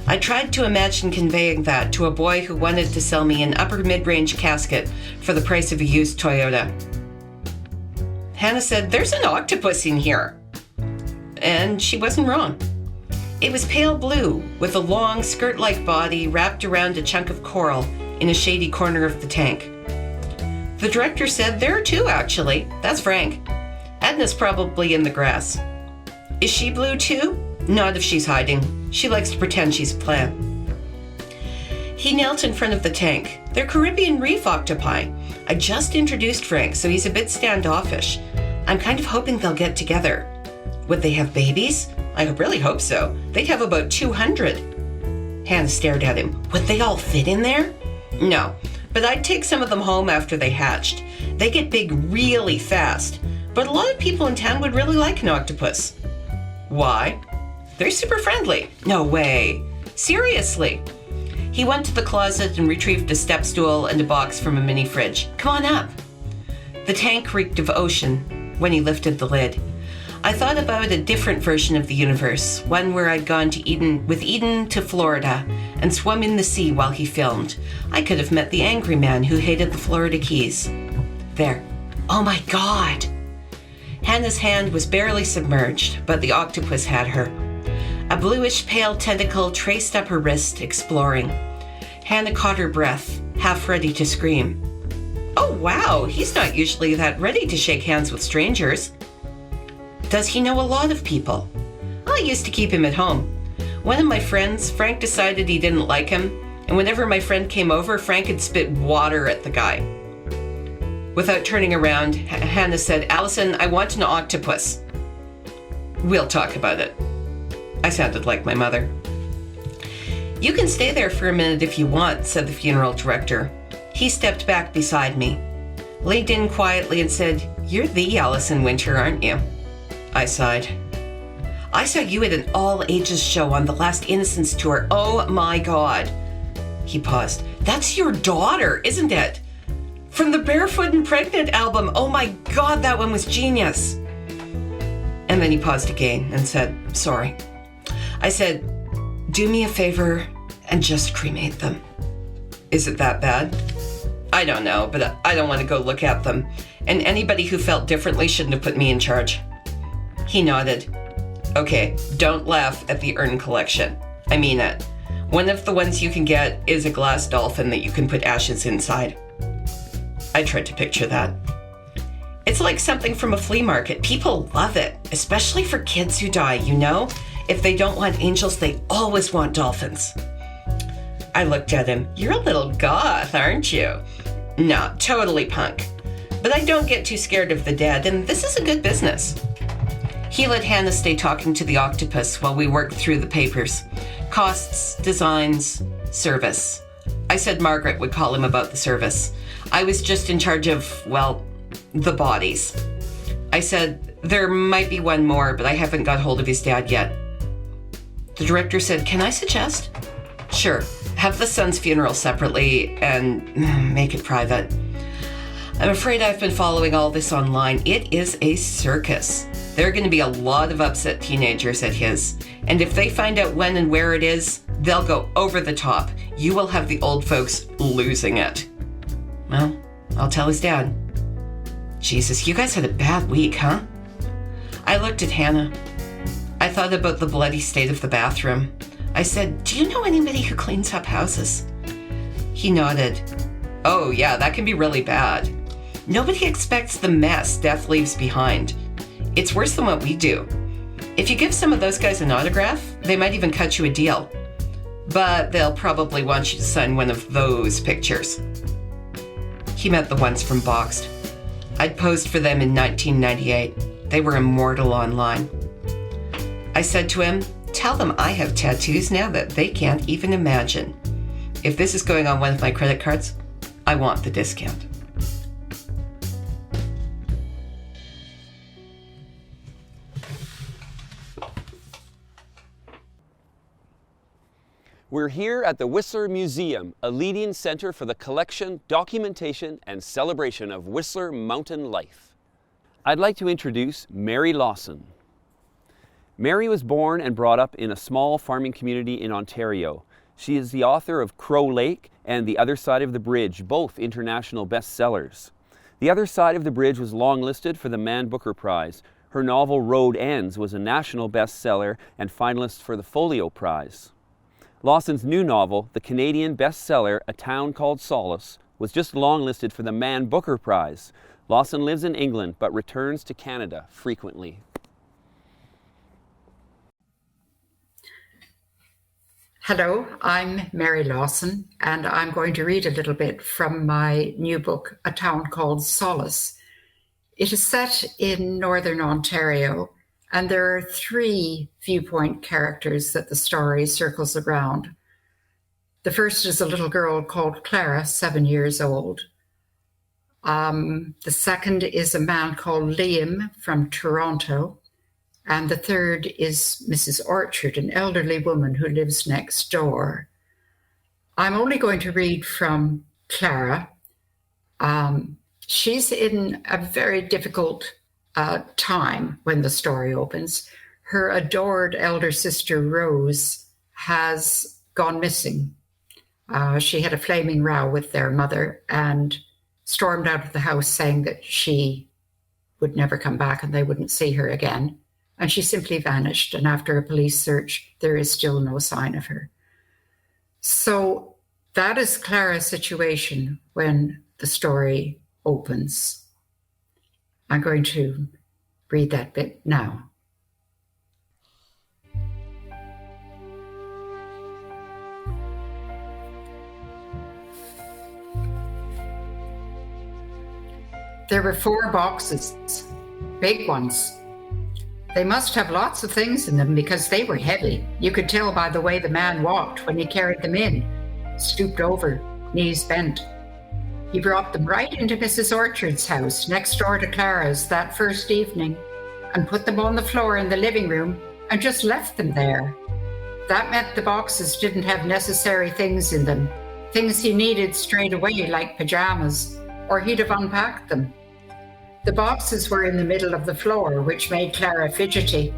Speaker 9: I tried to imagine conveying that to a boy who wanted to sell me an upper mid-range casket for the price of a used Toyota. Hannah said, "There's an octopus in here." And she wasn't wrong. It was pale blue, with a long skirt-like body wrapped around a chunk of coral in a shady corner of the tank. The director said, "There are 2, actually. That's Frank. Edna's probably in the grass." "Is she blue too?" "Not if she's hiding. She likes to pretend she's a plant." He knelt in front of the tank. "They're Caribbean reef octopi. I just introduced Frank, so he's a bit standoffish. I'm kind of hoping they'll get together." "Would they have babies?" "I really hope so. They'd have about 200. Hannah stared at him. "Would they all fit in there?" "No, but I'd take some of them home after they hatched. They get big really fast, but a lot of people in town would really like an octopus." "Why?" "They're super friendly." "No way. Seriously." He went to the closet and retrieved a step stool and a box from a mini fridge. "Come on up." The tank reeked of ocean when he lifted the lid. I thought about a different version of the universe, one where I'd gone to Eden to Florida and swum in the sea while he filmed. I could have met the angry man who hated the Florida Keys. There. Oh my God! Hannah's hand was barely submerged, but the octopus had her. A bluish pale tentacle traced up her wrist, exploring. Hannah caught her breath, half ready to scream. "Oh wow, he's not usually that ready to shake hands with strangers." "Does he know a lot of people?" "I used to keep him at home. One of my friends, Frank, decided he didn't like him, and whenever my friend came over, Frank would spit water at the guy." Without turning around, Hannah said, "Allison, I want an octopus." "We'll talk about it." I sounded like my mother. "You can stay there for a minute if you want," said the funeral director. He stepped back beside me, leaned in quietly and said, "You're the Allison Winter, aren't you?" I sighed. "I saw you at an all-ages show on the Last Innocence tour. Oh my God." He paused. "That's your daughter, isn't it? From the Barefoot and Pregnant album. Oh my God, that one was genius." And then he paused again and said, "Sorry." I said, "Do me a favor and just cremate them." "Is it that bad?" "I don't know, but I don't want to go look at them. And anybody who felt differently shouldn't have put me in charge." He nodded. "Okay, don't laugh at the urn collection. I mean it. One of the ones you can get is a glass dolphin that you can put ashes inside." I tried to picture that. "It's like something from a flea market. People love it, especially for kids who die, you know? If they don't want angels, they always want dolphins. I looked at him. You're a little goth, aren't you? No, totally punk. But I don't get too scared of the dead, and this is a good business. He let Hannah stay talking to the octopus while we worked through the papers. Costs, designs, service. I said Margaret would call him about the service. I was just in charge of, well, the bodies. I said, there might be one more, but I haven't got hold of his dad yet. The director said, can I suggest? Sure, have the son's funeral separately and make it private. I'm afraid I've been following all this online. It is a circus. There are going to be a lot of upset teenagers at his. And if they find out when and where it is, they'll go over the top. You will have the old folks losing it. Well, I'll tell his dad. Jesus, you guys had a bad week, huh? I looked at Hannah. I thought about the bloody state of the bathroom. I said, do you know anybody who cleans up houses? He nodded. Oh, yeah, that can be really bad. Nobody expects the mess death leaves behind. It's worse than what we do. If you give some of those guys an autograph, they might even cut you a deal. But they'll probably want you to sign one of those pictures. He meant the ones from Boxed. I'd posed for them in 1998. They were immortal online. I said to him, tell them I have tattoos now that they can't even imagine. If this is going on one of my credit cards, I want the discount.
Speaker 2: We're here at the Whistler Museum, a leading center for the collection, documentation, and celebration of Whistler mountain life. I'd like to introduce Mary Lawson. Mary was born and brought up in a small farming community in Ontario. She is the author of Crow Lake and The Other Side of the Bridge, both international bestsellers. The Other Side of the Bridge was longlisted for the Man Booker Prize. Her novel Road Ends was a national bestseller and finalist for the Folio Prize. Lawson's new novel, the Canadian bestseller A Town Called Solace, was just longlisted for the Man Booker Prize. Lawson lives in England but returns to Canada frequently.
Speaker 10: Hello, I'm Mary Lawson, and I'm going to read a little bit from my new book, A Town Called Solace. It is set in Northern Ontario, and there are 3 viewpoint characters that the story circles around. The first is a little girl called Clara, 7 years old. The second is a man called Liam from Toronto. And the third is Mrs. Orchard, an elderly woman who lives next door. I'm only going to read from Clara. She's in a very difficult time when the story opens. Her adored elder sister, Rose, has gone missing. She had a flaming row with their mother and stormed out of the house saying that she would never come back and they wouldn't see her again. And she simply vanished. And after a police search, there is still no sign of her. So that is Clara's situation when the story opens. I'm going to read that bit now. There were 4 boxes, big ones. They must have lots of things in them because they were heavy. You could tell by the way the man walked when he carried them in, stooped over, knees bent. He brought them right into Mrs. Orchard's house, next door to Clara's, that first evening, and put them on the floor in the living room and just left them there. That meant the boxes didn't have necessary things in them, things he needed straight away, like pajamas, or he'd have unpacked them. The boxes were in the middle of the floor, which made Clara fidgety.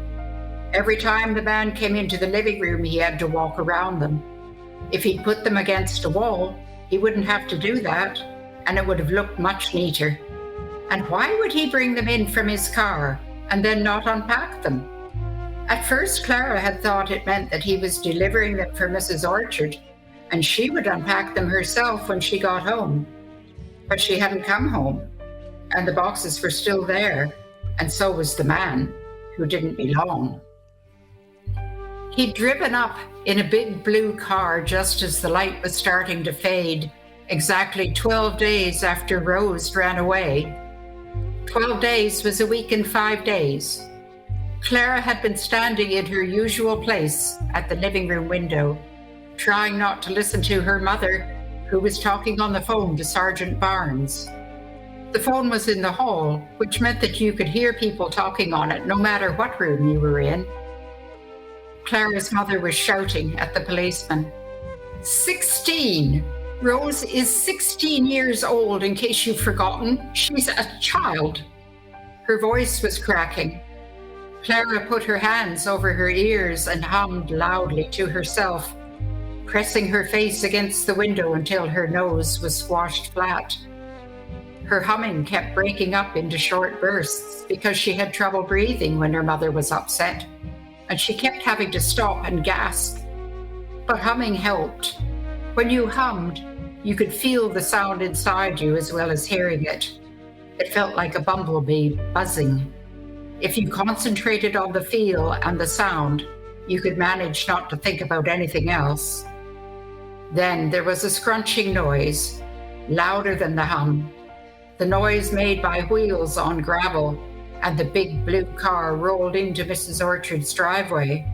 Speaker 10: Every time the man came into the living room, he had to walk around them. If he'd put them against a wall, he wouldn't have to do that, and it would have looked much neater. And why would he bring them in from his car and then not unpack them? At first, Clara had thought it meant that he was delivering them for Mrs. Orchard, and she would unpack them herself when she got home. But she hadn't come home. And the boxes were still there, and so was the man, who didn't belong. He'd driven up in a big blue car just as the light was starting to fade, exactly 12 days after Rose ran away. 12 days was a week and 5 days. Clara had been standing in her usual place at the living room window, trying not to listen to her mother, who was talking on the phone to Sergeant Barnes. The phone was in the hall, which meant that you could hear people talking on it no matter what room you were in. Clara's mother was shouting at the policeman. 16! Rose is 16 years old, in case you've forgotten. She's a child. Her voice was cracking. Clara put her hands over her ears and hummed loudly to herself, pressing her face against the window until her nose was squashed flat. Her humming kept breaking up into short bursts because she had trouble breathing when her mother was upset, and she kept having to stop and gasp. But humming helped. When you hummed, you could feel the sound inside you as well as hearing it. It felt like a bumblebee buzzing. If you concentrated on the feel and the sound, you could manage not to think about anything else. Then there was a scrunching noise, louder than the hum, the noise made by wheels on gravel, and the big blue car rolled into Mrs. Orchard's driveway.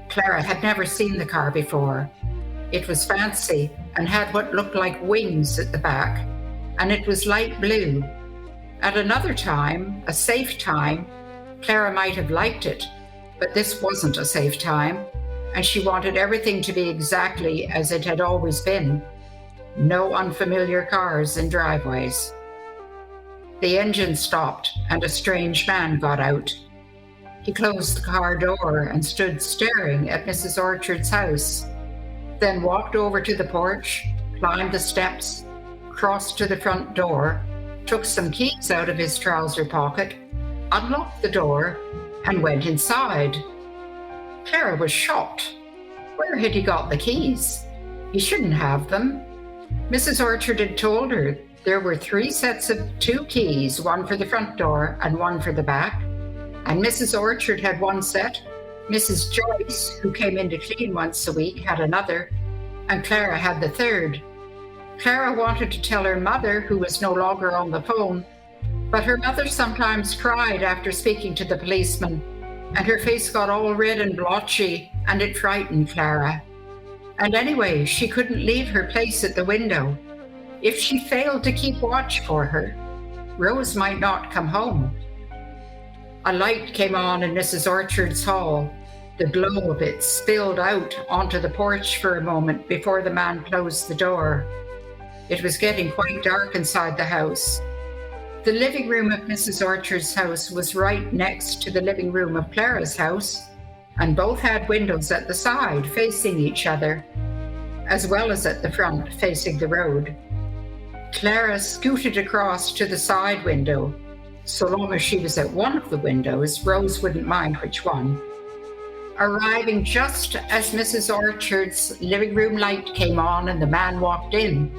Speaker 10: Clara had never seen the car before. It was fancy and had what looked like wings at the back, and it was light blue. At another time, a safe time, Clara might have liked it, but this wasn't a safe time, and she wanted everything to be exactly as it had always been. No unfamiliar cars in driveways. The engine stopped, and a strange man got out. He closed the car door and stood staring at Mrs. Orchard's house, then walked over to the porch, climbed the steps, crossed to the front door, took some keys out of his trouser pocket, unlocked the door, and went inside. Clara was shocked. Where had he got the keys? He shouldn't have them. Mrs. Orchard had told her there were 3 sets of 2 keys, one for the front door and one for the back. And Mrs. Orchard had one set. Mrs. Joyce, who came in to clean once a week, had another, and Clara had the third. Clara wanted to tell her mother, who was no longer on the phone, but her mother sometimes cried after speaking to the policeman, and her face got all red and blotchy, and it frightened Clara. And anyway, she couldn't leave her place at the window. If she failed to keep watch for her, Rose might not come home. A light came on in Mrs. Orchard's hall. The glow of it spilled out onto the porch for a moment before the man closed the door. It was getting quite dark inside the house. The living room of Mrs. Orchard's house was right next to the living room of Clara's house, and both had windows at the side facing each other, as well as at the front facing the road. Clara scooted across to the side window. So long as she was at one of the windows, Rose wouldn't mind which one. Arriving just as Mrs. Orchard's living room light came on and the man walked in,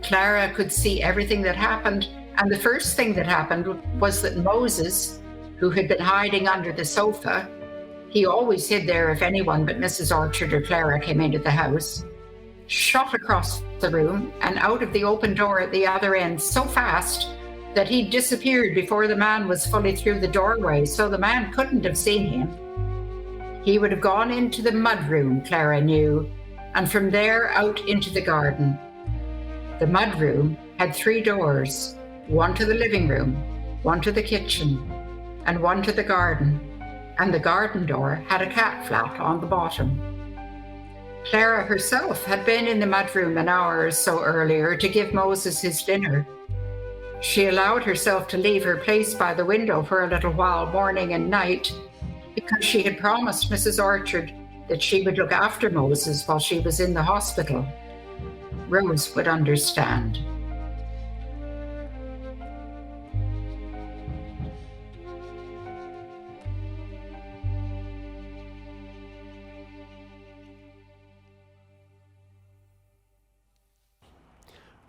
Speaker 10: Clara could see everything that happened, and the first thing that happened was that Moses, who had been hiding under the sofa, he always hid there if anyone but Mrs. Orchard or Clara came into the house, shot across the room and out of the open door at the other end so fast that he disappeared before the man was fully through the doorway, so the man couldn't have seen him. He would have gone into the mudroom, Clara knew, and from there out into the garden. The mudroom had 3 doors, one to the living room, one to the kitchen, and one to the garden, and the garden door had a cat flap on the bottom. Clara herself had been in the mudroom an hour or so earlier to give Moses his dinner. She allowed herself to leave her place by the window for a little while morning and night because she had promised Mrs. Orchard that she would look after Moses while she was in the hospital. Rose would understand.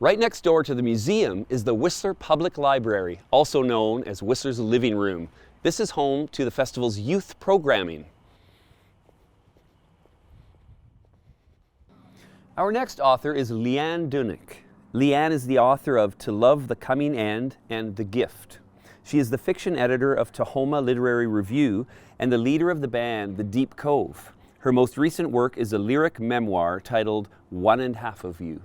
Speaker 2: Right next door to the museum is the Whistler Public Library, also known as Whistler's Living Room. This is home to the festival's youth programming. Our next author is Leanne Dunic. Leanne is the author of To Love the Coming End and The Gift. She is the fiction editor of Tahoma Literary Review and the leader of the band The Deep Cove. Her most recent work is a lyric memoir titled One and Half of You.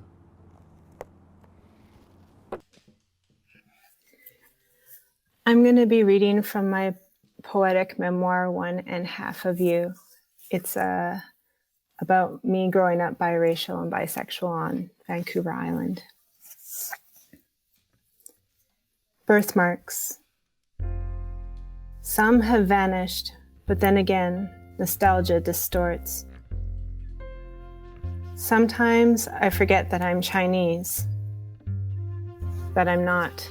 Speaker 11: I'm going to be reading from my poetic memoir, One and Half of You. It's about me growing up biracial and bisexual on Vancouver Island. Birthmarks. Some have vanished, but then again, nostalgia distorts. Sometimes I forget that I'm Chinese, but I'm not.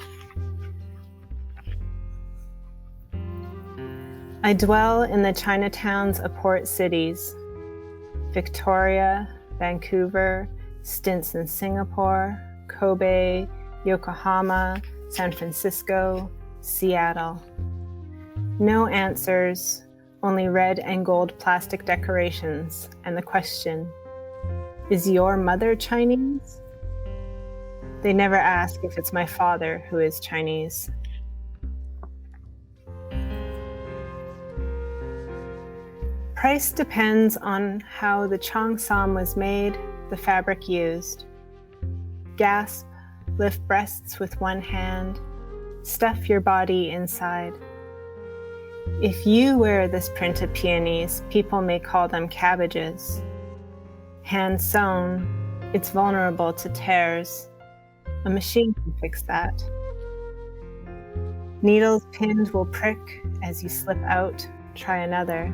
Speaker 11: I dwell in the Chinatowns of port cities, Victoria, Vancouver, stints in Singapore, Kobe, Yokohama, San Francisco, Seattle. No answers, only red and gold plastic decorations, and the question, is your mother Chinese? They never ask if it's my father who is Chinese. Price depends on how the cheongsam was made, the fabric used. Gasp, lift breasts with one hand, stuff your body inside. If you wear this printed peonies, people may call them cabbages. Hand sewn, it's vulnerable to tears. A machine can fix that. Needles pinned will prick as you slip out, try another.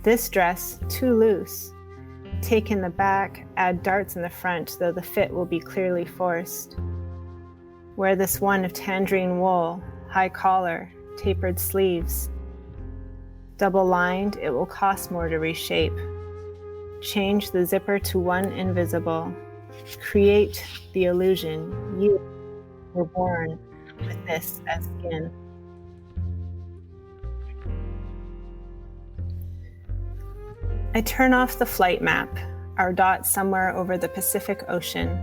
Speaker 11: This dress, too loose. Take in the back, add darts in the front, though the fit will be clearly forced. Wear this one of tangerine wool, high collar, tapered sleeves. Double-lined, it will cost more to reshape. Change the zipper to one invisible. Create the illusion you were born with this as skin. I turn off the flight map, our dot somewhere over the Pacific Ocean.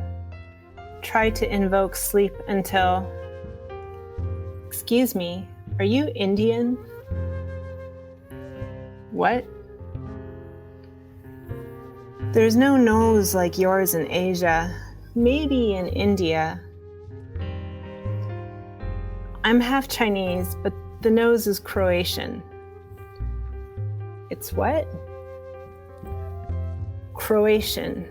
Speaker 11: Try to invoke sleep until... Excuse me, are you Indian? What? There's no nose like yours in Asia, maybe in India. I'm half Chinese, but the nose is Croatian. It's what? Croatian.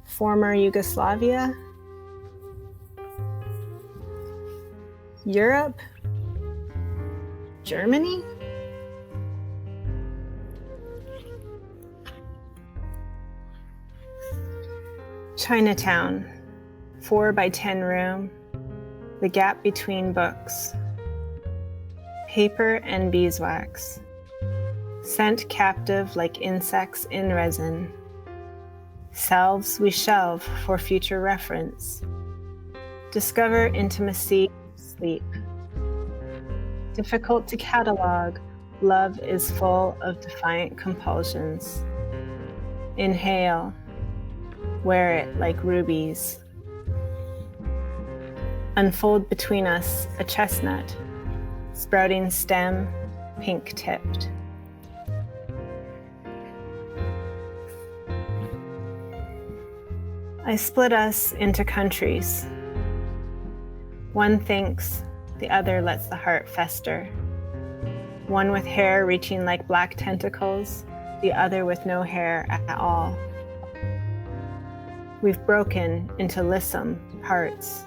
Speaker 11: Former Yugoslavia? Europe? Germany? Chinatown, 4 by 10 room, the gap between books, paper and beeswax, sent captive like insects in resin, selves we shelve for future reference, discover intimacy, sleep. Difficult to catalog, love is full of defiant compulsions. Inhale, wear it like rubies. Unfold between us a chestnut, sprouting stem, pink tipped. I split us into countries. One thinks, the other lets the heart fester. One with hair reaching like black tentacles, the other with no hair at all. We've broken into lissom parts.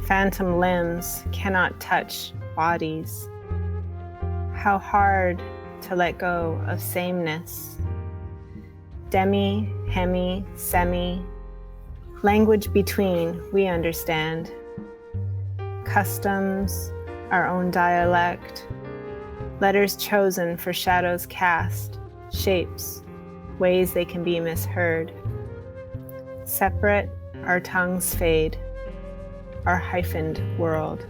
Speaker 11: Phantom limbs cannot touch bodies. How hard to let go of sameness. Demi, hemi, semi. Language between, we understand. Customs, our own dialect. Letters chosen for shadows cast. Shapes, ways they can be misheard. Separate, our tongues fade. Our hyphened world.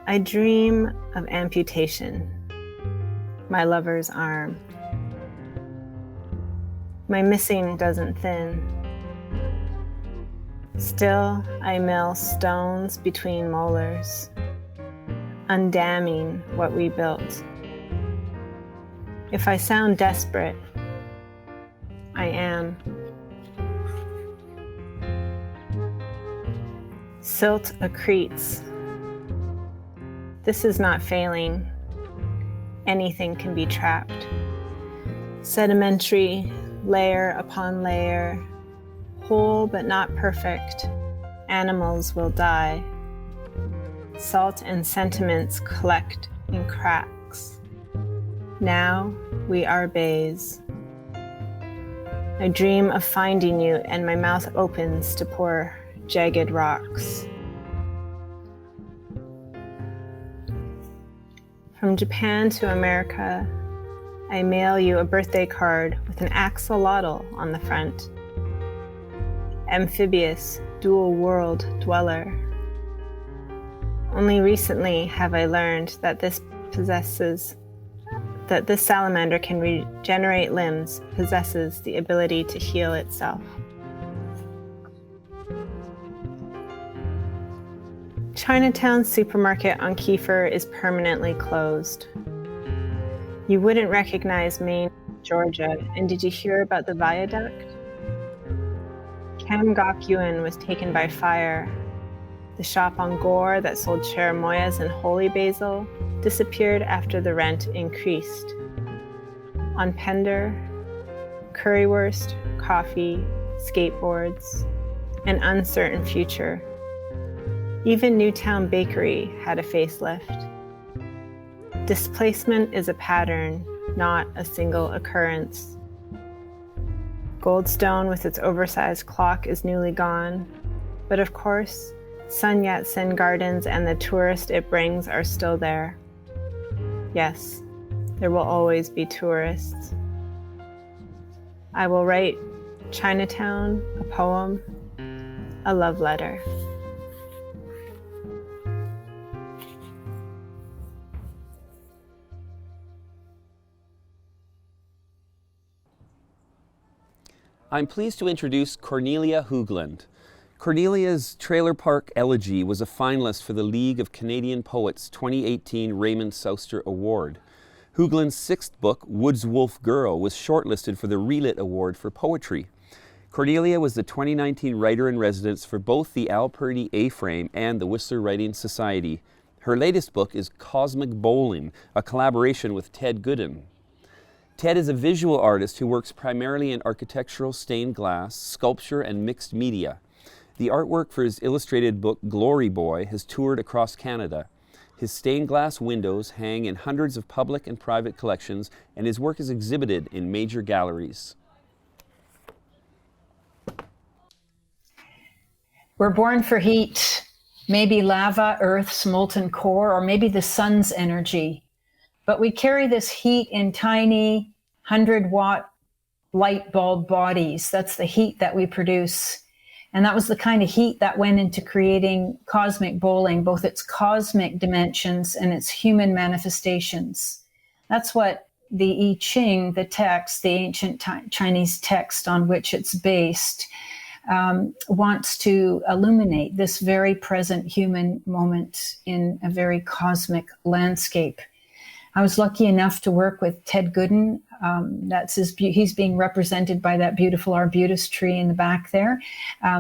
Speaker 11: I dream of amputation, my lover's arm. My missing doesn't thin. Still, I mill stones between molars, undamming what we built. If I sound desperate, I am. Silt accretes. This is not failing. Anything can be trapped. Sedimentary, layer upon layer, whole but not perfect. Animals will die. Salt and sentiments collect in cracks. Now we are bays. I dream of finding you, and my mouth opens to pour jagged rocks. From Japan to America, I mail you a birthday card with an axolotl on the front. Amphibious, dual world dweller. Only recently have I learned that this salamander can regenerate limbs, possesses the ability to heal itself. Chinatown supermarket on Kiefer is permanently closed. You wouldn't recognize Maine, Georgia, and did you hear about the viaduct? Kam Gok Yuan was taken by fire. The shop on Gore that sold cherimoyas and holy basil disappeared after the rent increased. On Pender, currywurst, coffee, skateboards, an uncertain future. Even Newtown Bakery had a facelift. Displacement is a pattern, not a single occurrence. Goldstone with its oversized clock is newly gone, but of course, Sun Yat-sen Gardens and the tourist it brings are still there. Yes, there will always be tourists. I will write Chinatown, a poem, a love letter.
Speaker 2: I'm pleased to introduce Cornelia Hoogland. Cornelia's Trailer Park Elegy was a finalist for the League of Canadian Poets 2018 Raymond Souster Award. Hoogland's sixth book, Wood's Wolf Girl, was shortlisted for the Relit Award for Poetry. Cornelia was the 2019 Writer-in-Residence for both the Al Purdy A-Frame and the Whistler Writing Society. Her latest book is Cosmic Bowling, a collaboration with Ted Gooden. Ted is a visual artist who works primarily in architectural stained glass, sculpture, and mixed media. The artwork for his illustrated book, Glory Boy, has toured across Canada. His stained glass windows hang in hundreds of public and private collections, and his work is exhibited in major galleries.
Speaker 12: We're born for heat, maybe lava, Earth's molten core, or maybe the sun's energy. But we carry this heat in tiny 100-watt light bulb bodies. That's the heat that we produce. And that was the kind of heat that went into creating Cosmic Bowling, both its cosmic dimensions and its human manifestations. That's what the I Ching, the text, the ancient Chinese text on which it's based, wants to illuminate this very present human moment in a very cosmic landscape. I was lucky enough to work with Ted Gooden. He's being represented by that beautiful arbutus tree in the back there.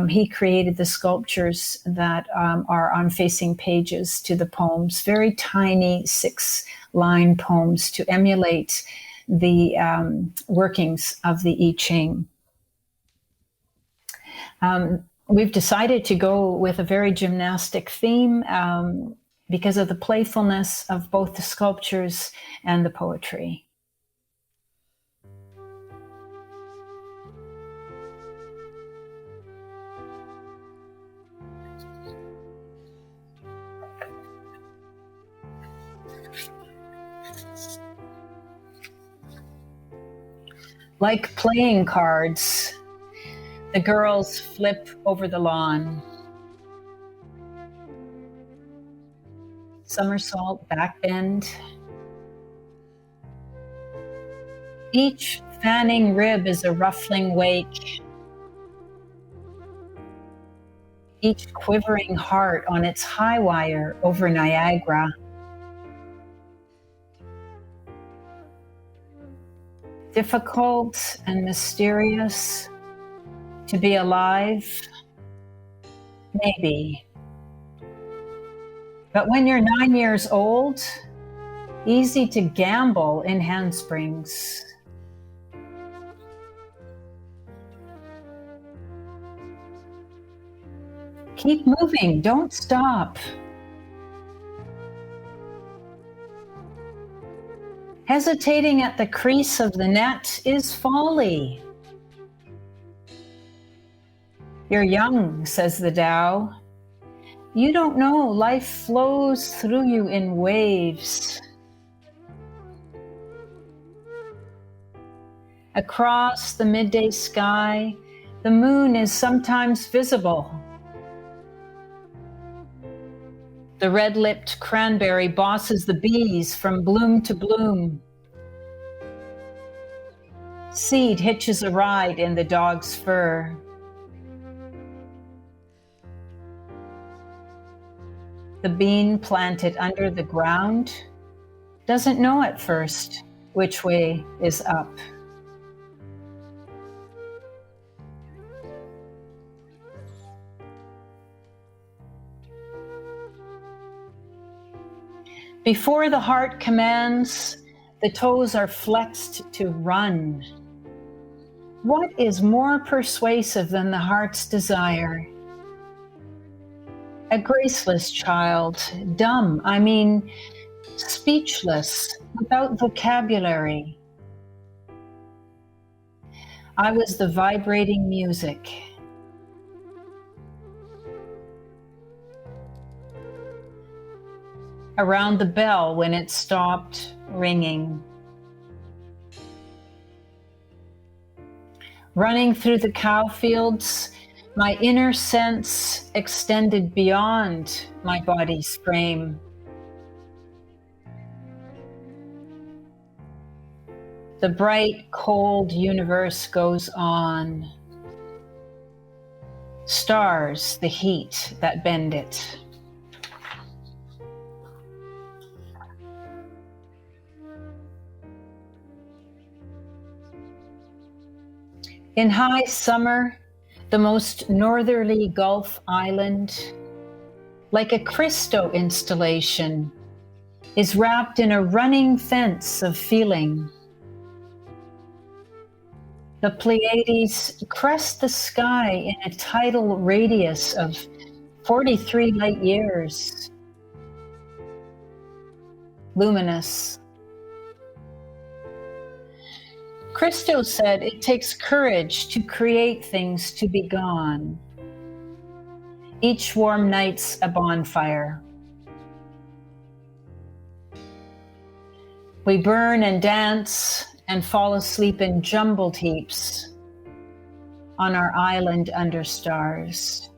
Speaker 12: He created the sculptures that are on facing pages to the poems, very tiny 6-line poems to emulate the workings of the I Ching. We've decided to go with a very gymnastic theme because of the playfulness of both the sculptures and the poetry. Like playing cards, the girls flip over the lawn. somersault, back bend. Each fanning rib is a ruffling wake. Each quivering heart on its high wire over Niagara. Difficult and mysterious to be alive, maybe. But when you're 9 years old, easy to gamble in handsprings. Keep moving, don't stop. Hesitating at the crease of the net is folly. You're young, says the Tao. You don't know, life flows through you in waves. Across the midday sky, the moon is sometimes visible. The red-lipped cranberry bosses the bees from bloom to bloom. Seed hitches a ride in the dog's fur. The bean planted under the ground doesn't know at first which way is up. Before the heart commands, the toes are flexed to run. What is more persuasive than the heart's desire? A graceless child, dumb, speechless, without vocabulary. I was the vibrating music. Around the bell when it stopped ringing. Running through the cow fields, my inner sense extended beyond my body's frame. The bright, cold universe goes on. Stars, the heat that bend it. In high summer, the most northerly Gulf island, like a Christo installation, is wrapped in a running fence of feeling. The Pleiades crest the sky in a tidal radius of 43 light years. Luminous. Christo said it takes courage to create things to be gone. Each warm night's a bonfire. We burn and dance and fall asleep in jumbled heaps on our island under stars.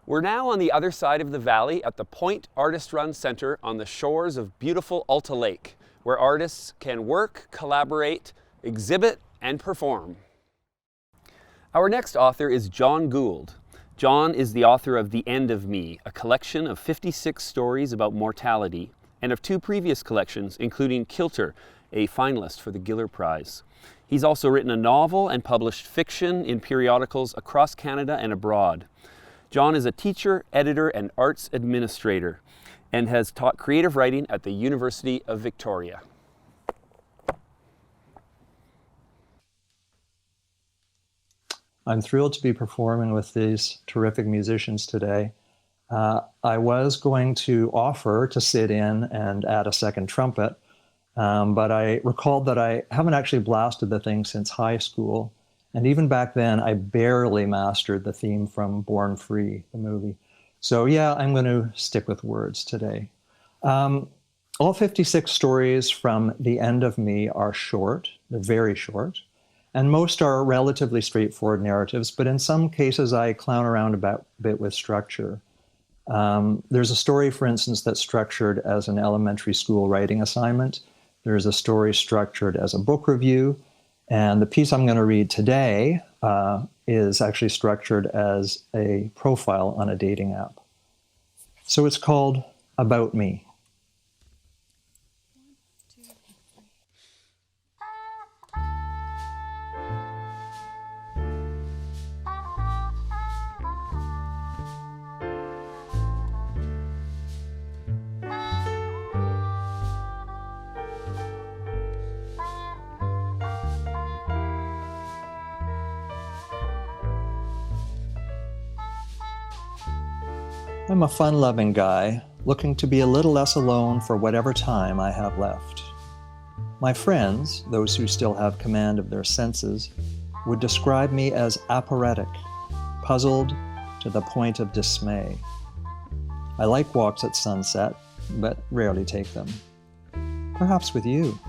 Speaker 2: We're now on the other side of the valley at the Point Artist Run Center on the shores of beautiful Alta Lake, where artists can work, collaborate, exhibit, and perform. Our next author is John Gould. John is the author of The End of Me, a collection of 56 stories about mortality, and of 2 previous collections, including Kilter, a finalist for the Giller Prize. He's also written a novel and published fiction in periodicals across Canada and abroad. John is a teacher, editor, and arts administrator, and has taught creative writing at the University of Victoria.
Speaker 13: I'm thrilled to be performing with these terrific musicians today. I was going to offer to sit in and add a second trumpet, but I recalled that I haven't actually blasted the thing since high school. And even back then, I barely mastered the theme from Born Free, the movie. So yeah, I'm going to stick with words today. All 56 stories from The End of Me are short. They're very short. And most are relatively straightforward narratives, but in some cases I clown around a bit with structure. There's a story, for instance, that's structured as an elementary school writing assignment. There's a story structured as a book review. And the piece I'm going to read today is actually structured as a profile on a dating app. So it's called About Me. I'm a fun-loving guy, looking to be a little less alone for whatever time I have left. My friends, those who still have command of their senses, would describe me as aphoretic, puzzled to the point of dismay. I like walks at sunset, but rarely take them. Perhaps with you.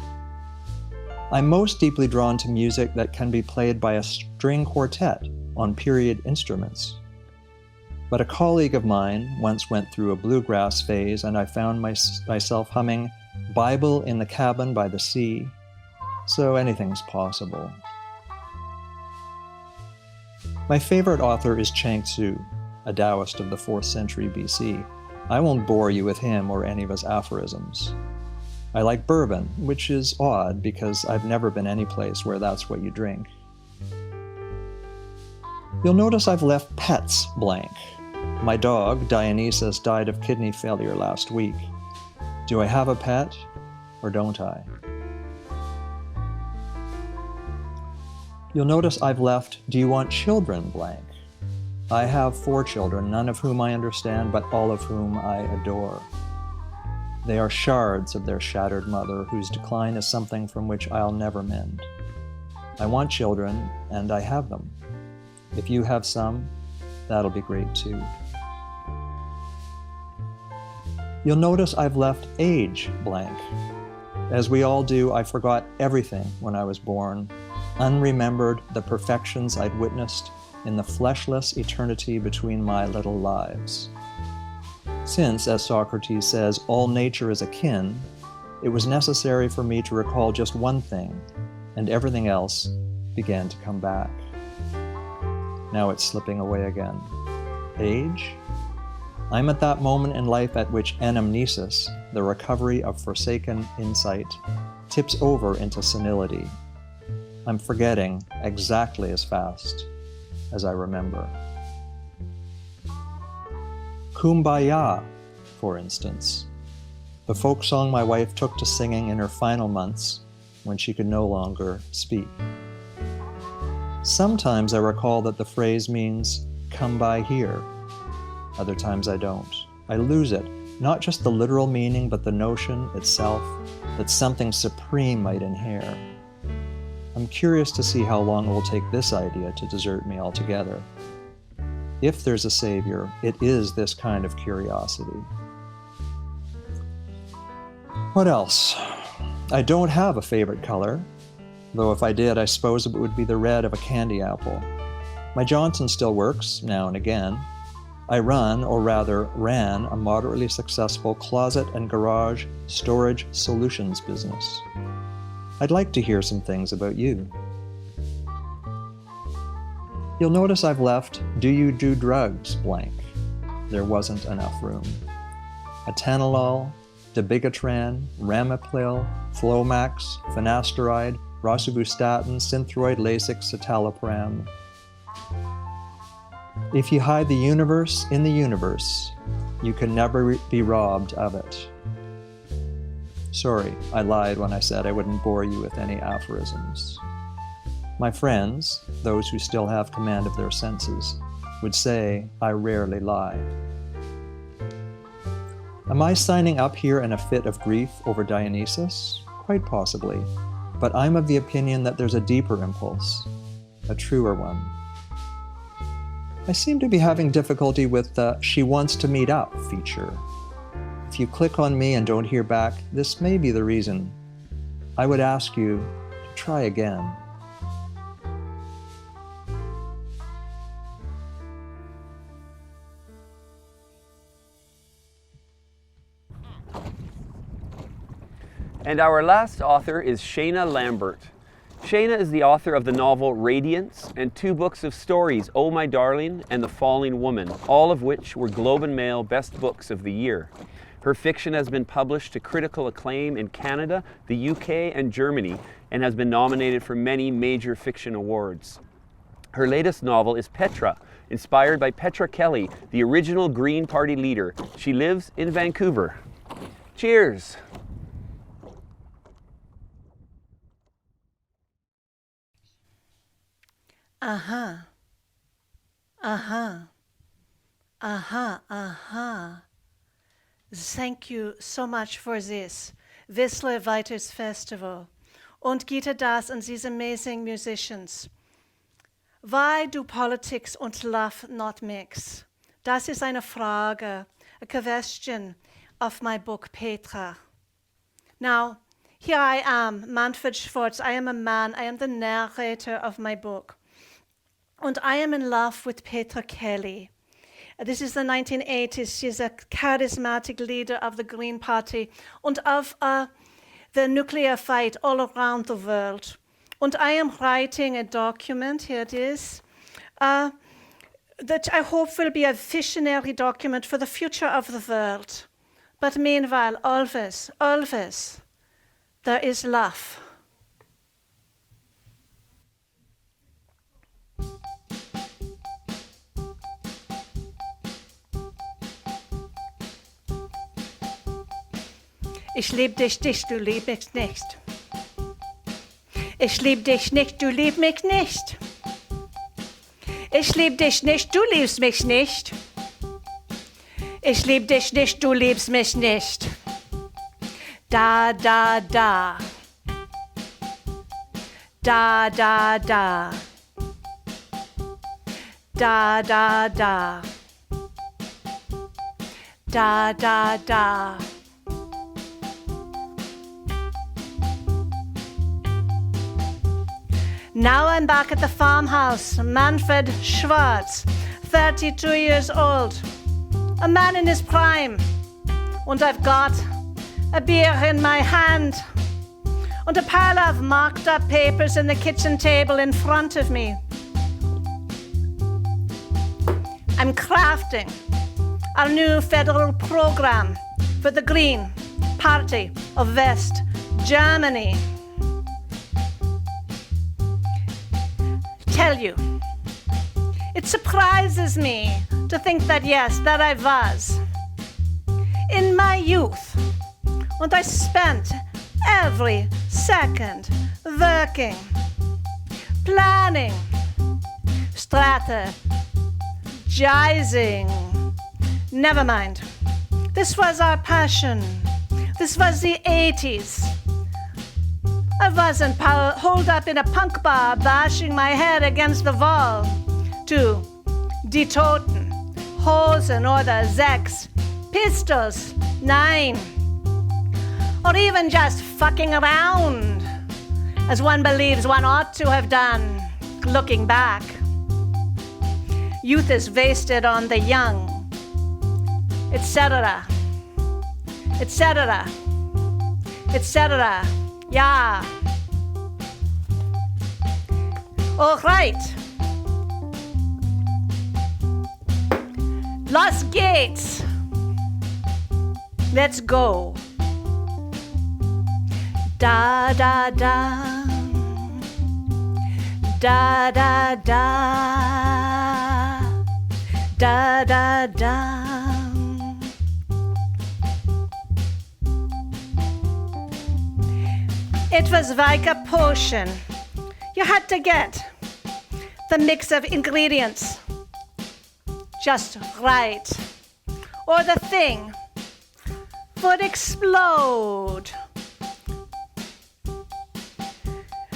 Speaker 13: I'm most deeply drawn to music that can be played by a string quartet on period instruments. But a colleague of mine once went through a bluegrass phase, and I found myself humming Bible in the Cabin by the Sea. So anything's possible. My favorite author is Chuang Tzu, a Taoist of the 4th century BC. I won't bore you with him or any of his aphorisms. I like bourbon, which is odd because I've never been any place where that's what you drink. You'll notice I've left pets blank. My dog, Dionysus, died of kidney failure last week. Do I have a pet, or don't I? You'll notice I've left, do you want children blank? I have 4 children, none of whom I understand, but all of whom I adore. They are shards of their shattered mother, whose decline is something from which I'll never mend. I want children, and I have them. If you have some, that'll be great too. You'll notice I've left age blank. As we all do, I forgot everything when I was born, unremembered the perfections I'd witnessed in the fleshless eternity between my little lives. Since, as Socrates says, all nature is akin, it was necessary for me to recall just one thing, and everything else began to come back. Now it's slipping away again. Age? I'm at that moment in life at which anamnesis, the recovery of forsaken insight, tips over into senility. I'm forgetting exactly as fast as I remember. Kumbaya, for instance, the folk song my wife took to singing in her final months when she could no longer speak. Sometimes I recall that the phrase means, come by here. Other times I don't. I lose it, not just the literal meaning, but the notion itself that something supreme might inhere. I'm curious to see how long it will take this idea to desert me altogether. If there's a savior, it is this kind of curiosity. What else? I don't have a favorite color, though if I did, I suppose it would be the red of a candy apple. My Johnson still works, now and again. I run, or rather ran, a moderately successful closet and garage storage solutions business. I'd like to hear some things about you. You'll notice I've left, do you do drugs blank? There wasn't enough room. Atenolol, dabigatran, ramipril, Flomax, finasteride, rosuvastatin, synthroid, Lasix, citalopram. If you hide the universe in the universe, you can never be robbed of it. Sorry, I lied when I said I wouldn't bore you with any aphorisms. My friends, those who still have command of their senses, would say I rarely lie. Am I signing up here in a fit of grief over Dionysus? Quite possibly, but I'm of the opinion that there's a deeper impulse, a truer one. I seem to be having difficulty with the "she wants to meet up" feature. If you click on me and don't hear back, this may be the reason. I would ask you to try again.
Speaker 2: And our last author is Shaena Lambert. Shaena is the author of the novel Radiance and 2 books of stories, Oh My Darling and The Falling Woman, all of which were Globe and Mail Best Books of the Year. Her fiction has been published to critical acclaim in Canada, the UK, and Germany, and has been nominated for many major fiction awards. Her latest novel is Petra, inspired by Petra Kelly, the original Green Party leader. She lives in Vancouver. Cheers!
Speaker 14: Aha. Thank you so much for this Whistler Writers Festival und Geeta Das and these amazing musicians. Why do politics and love not mix? Das ist eine Frage, a question of my book Petra. Now, here I am, Manfred Schwartz. I am a man. I am the narrator of my book. And I am in love with Petra Kelly. This is the 1980s. She's a charismatic leader of the Green Party and of the nuclear fight all around the world. And I am writing a document, here it is, that I hope will be a visionary document for the future of the world. But meanwhile, always, there is love. Ich lieb dich nicht, du lieb mich nicht. Ich lieb dich nicht, du lieb mich nicht. Ich lieb dich nicht, du liebst mich nicht. Ich lieb dich nicht, du liebst mich nicht. Da, da, da. Da, da, da. Da, da, da. Da, da, da. Now I'm back at the farmhouse, Manfred Schwartz, 32 years old, a man in his prime, and I've got a beer in my hand and a pile of marked up papers in the kitchen table in front of me. I'm crafting a new federal program for the Green Party of West Germany. Tell you, it surprises me to think that yes, that I was in my youth, and I spent every second working, planning, strategizing. Never mind. This was our passion. This was the 80s. I wasn't holed up in a punk bar bashing my head against the wall to Die Toten, Hosen oder Sex, Pistols, Nein, or even just fucking around, as one believes one ought to have done, looking back. Youth is wasted on the young, etc., etc., etc. Yeah. All right. Los Gates. Let's go. Da da da. Da da da. Da da da. It was like a potion. You had to get the mix of ingredients just right, or the thing would explode.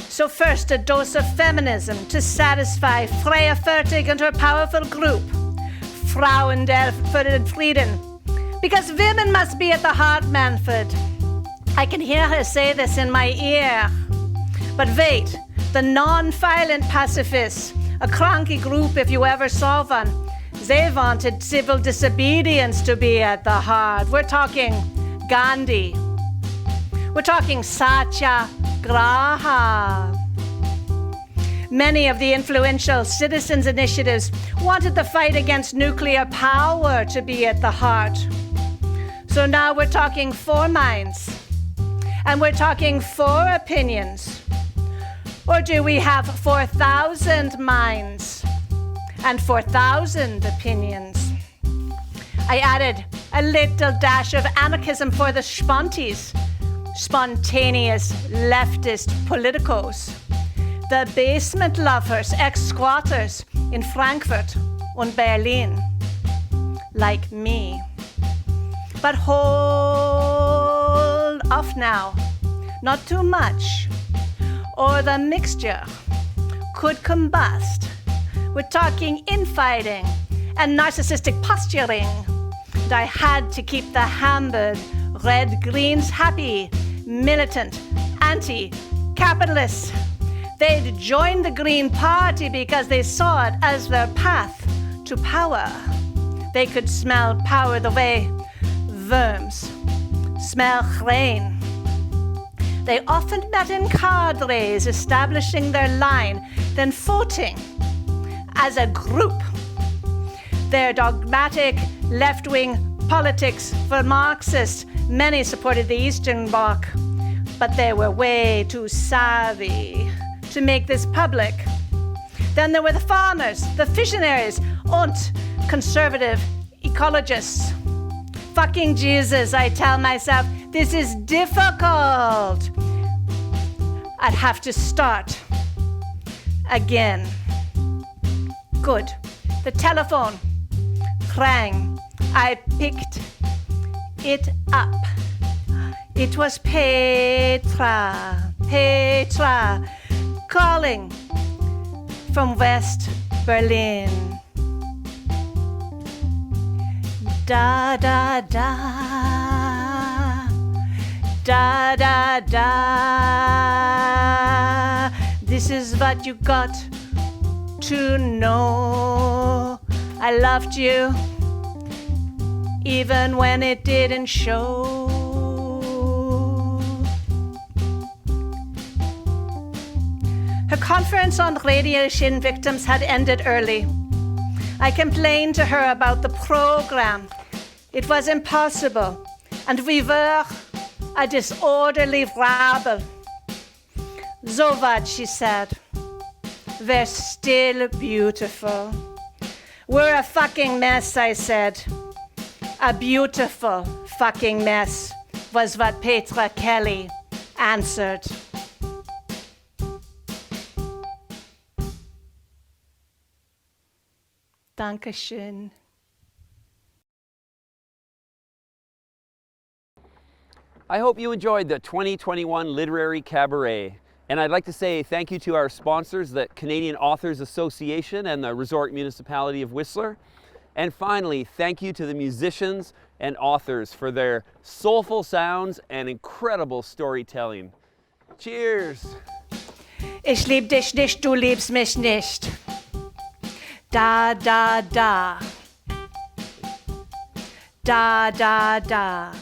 Speaker 14: So first a dose of feminism to satisfy Freya Fertig and her powerful group, Frauen der Frieden, Because women must be at the heart, Manfred. I can hear her say this in my ear. But wait, the non-violent pacifists, a cranky group if you ever saw one, they wanted civil disobedience to be at the heart. We're talking Gandhi. We're talking Satyagraha. Many of the influential citizens' initiatives wanted the fight against nuclear power to be at the heart. So now we're talking 4 minds, and we're talking 4 opinions. Or do we have 4,000 minds and 4,000 opinions? I added a little dash of anarchism for the sponties, spontaneous leftist politicos, the basement lovers, ex-squatters in Frankfurt and Berlin, like me. But hold off now, not too much, or the mixture could combust. We're talking infighting and narcissistic posturing. And I had to keep the Hamburg Red Greens happy, militant, anti-capitalist. They'd joined the Green Party because they saw it as their path to power. They could smell power the way worms smell grain. They often met in cadres, establishing their line, then voting as a group. Their dogmatic left-wing politics were Marxist. Many supported the Eastern Bloc, but they were way too savvy to make this public. Then there were the farmers, the visionaries, and conservative ecologists. Fucking Jesus, I tell myself, this is difficult. I'd have to start again. Good. The telephone rang. I picked it up. It was Petra, calling from West Berlin. Da da da, da da da. This is what you got to know. I loved you, even when it didn't show. Her conference on radiation victims had ended early. I complained to her about the program. It was impossible, and we were a disorderly rabble. So what, she said. We're still beautiful. We're a fucking mess, I said. A beautiful fucking mess was what Petra Kelly answered. Dankeschön.
Speaker 2: I hope you enjoyed the 2021 Literary Cabaret. And I'd like to say thank you to our sponsors, the Canadian Authors Association and the Resort Municipality of Whistler. And finally, thank you to the musicians and authors for their soulful sounds and incredible storytelling. Cheers!
Speaker 14: Ich lieb dich nicht, du liebst mich nicht. Da, da, da. Da, da, da.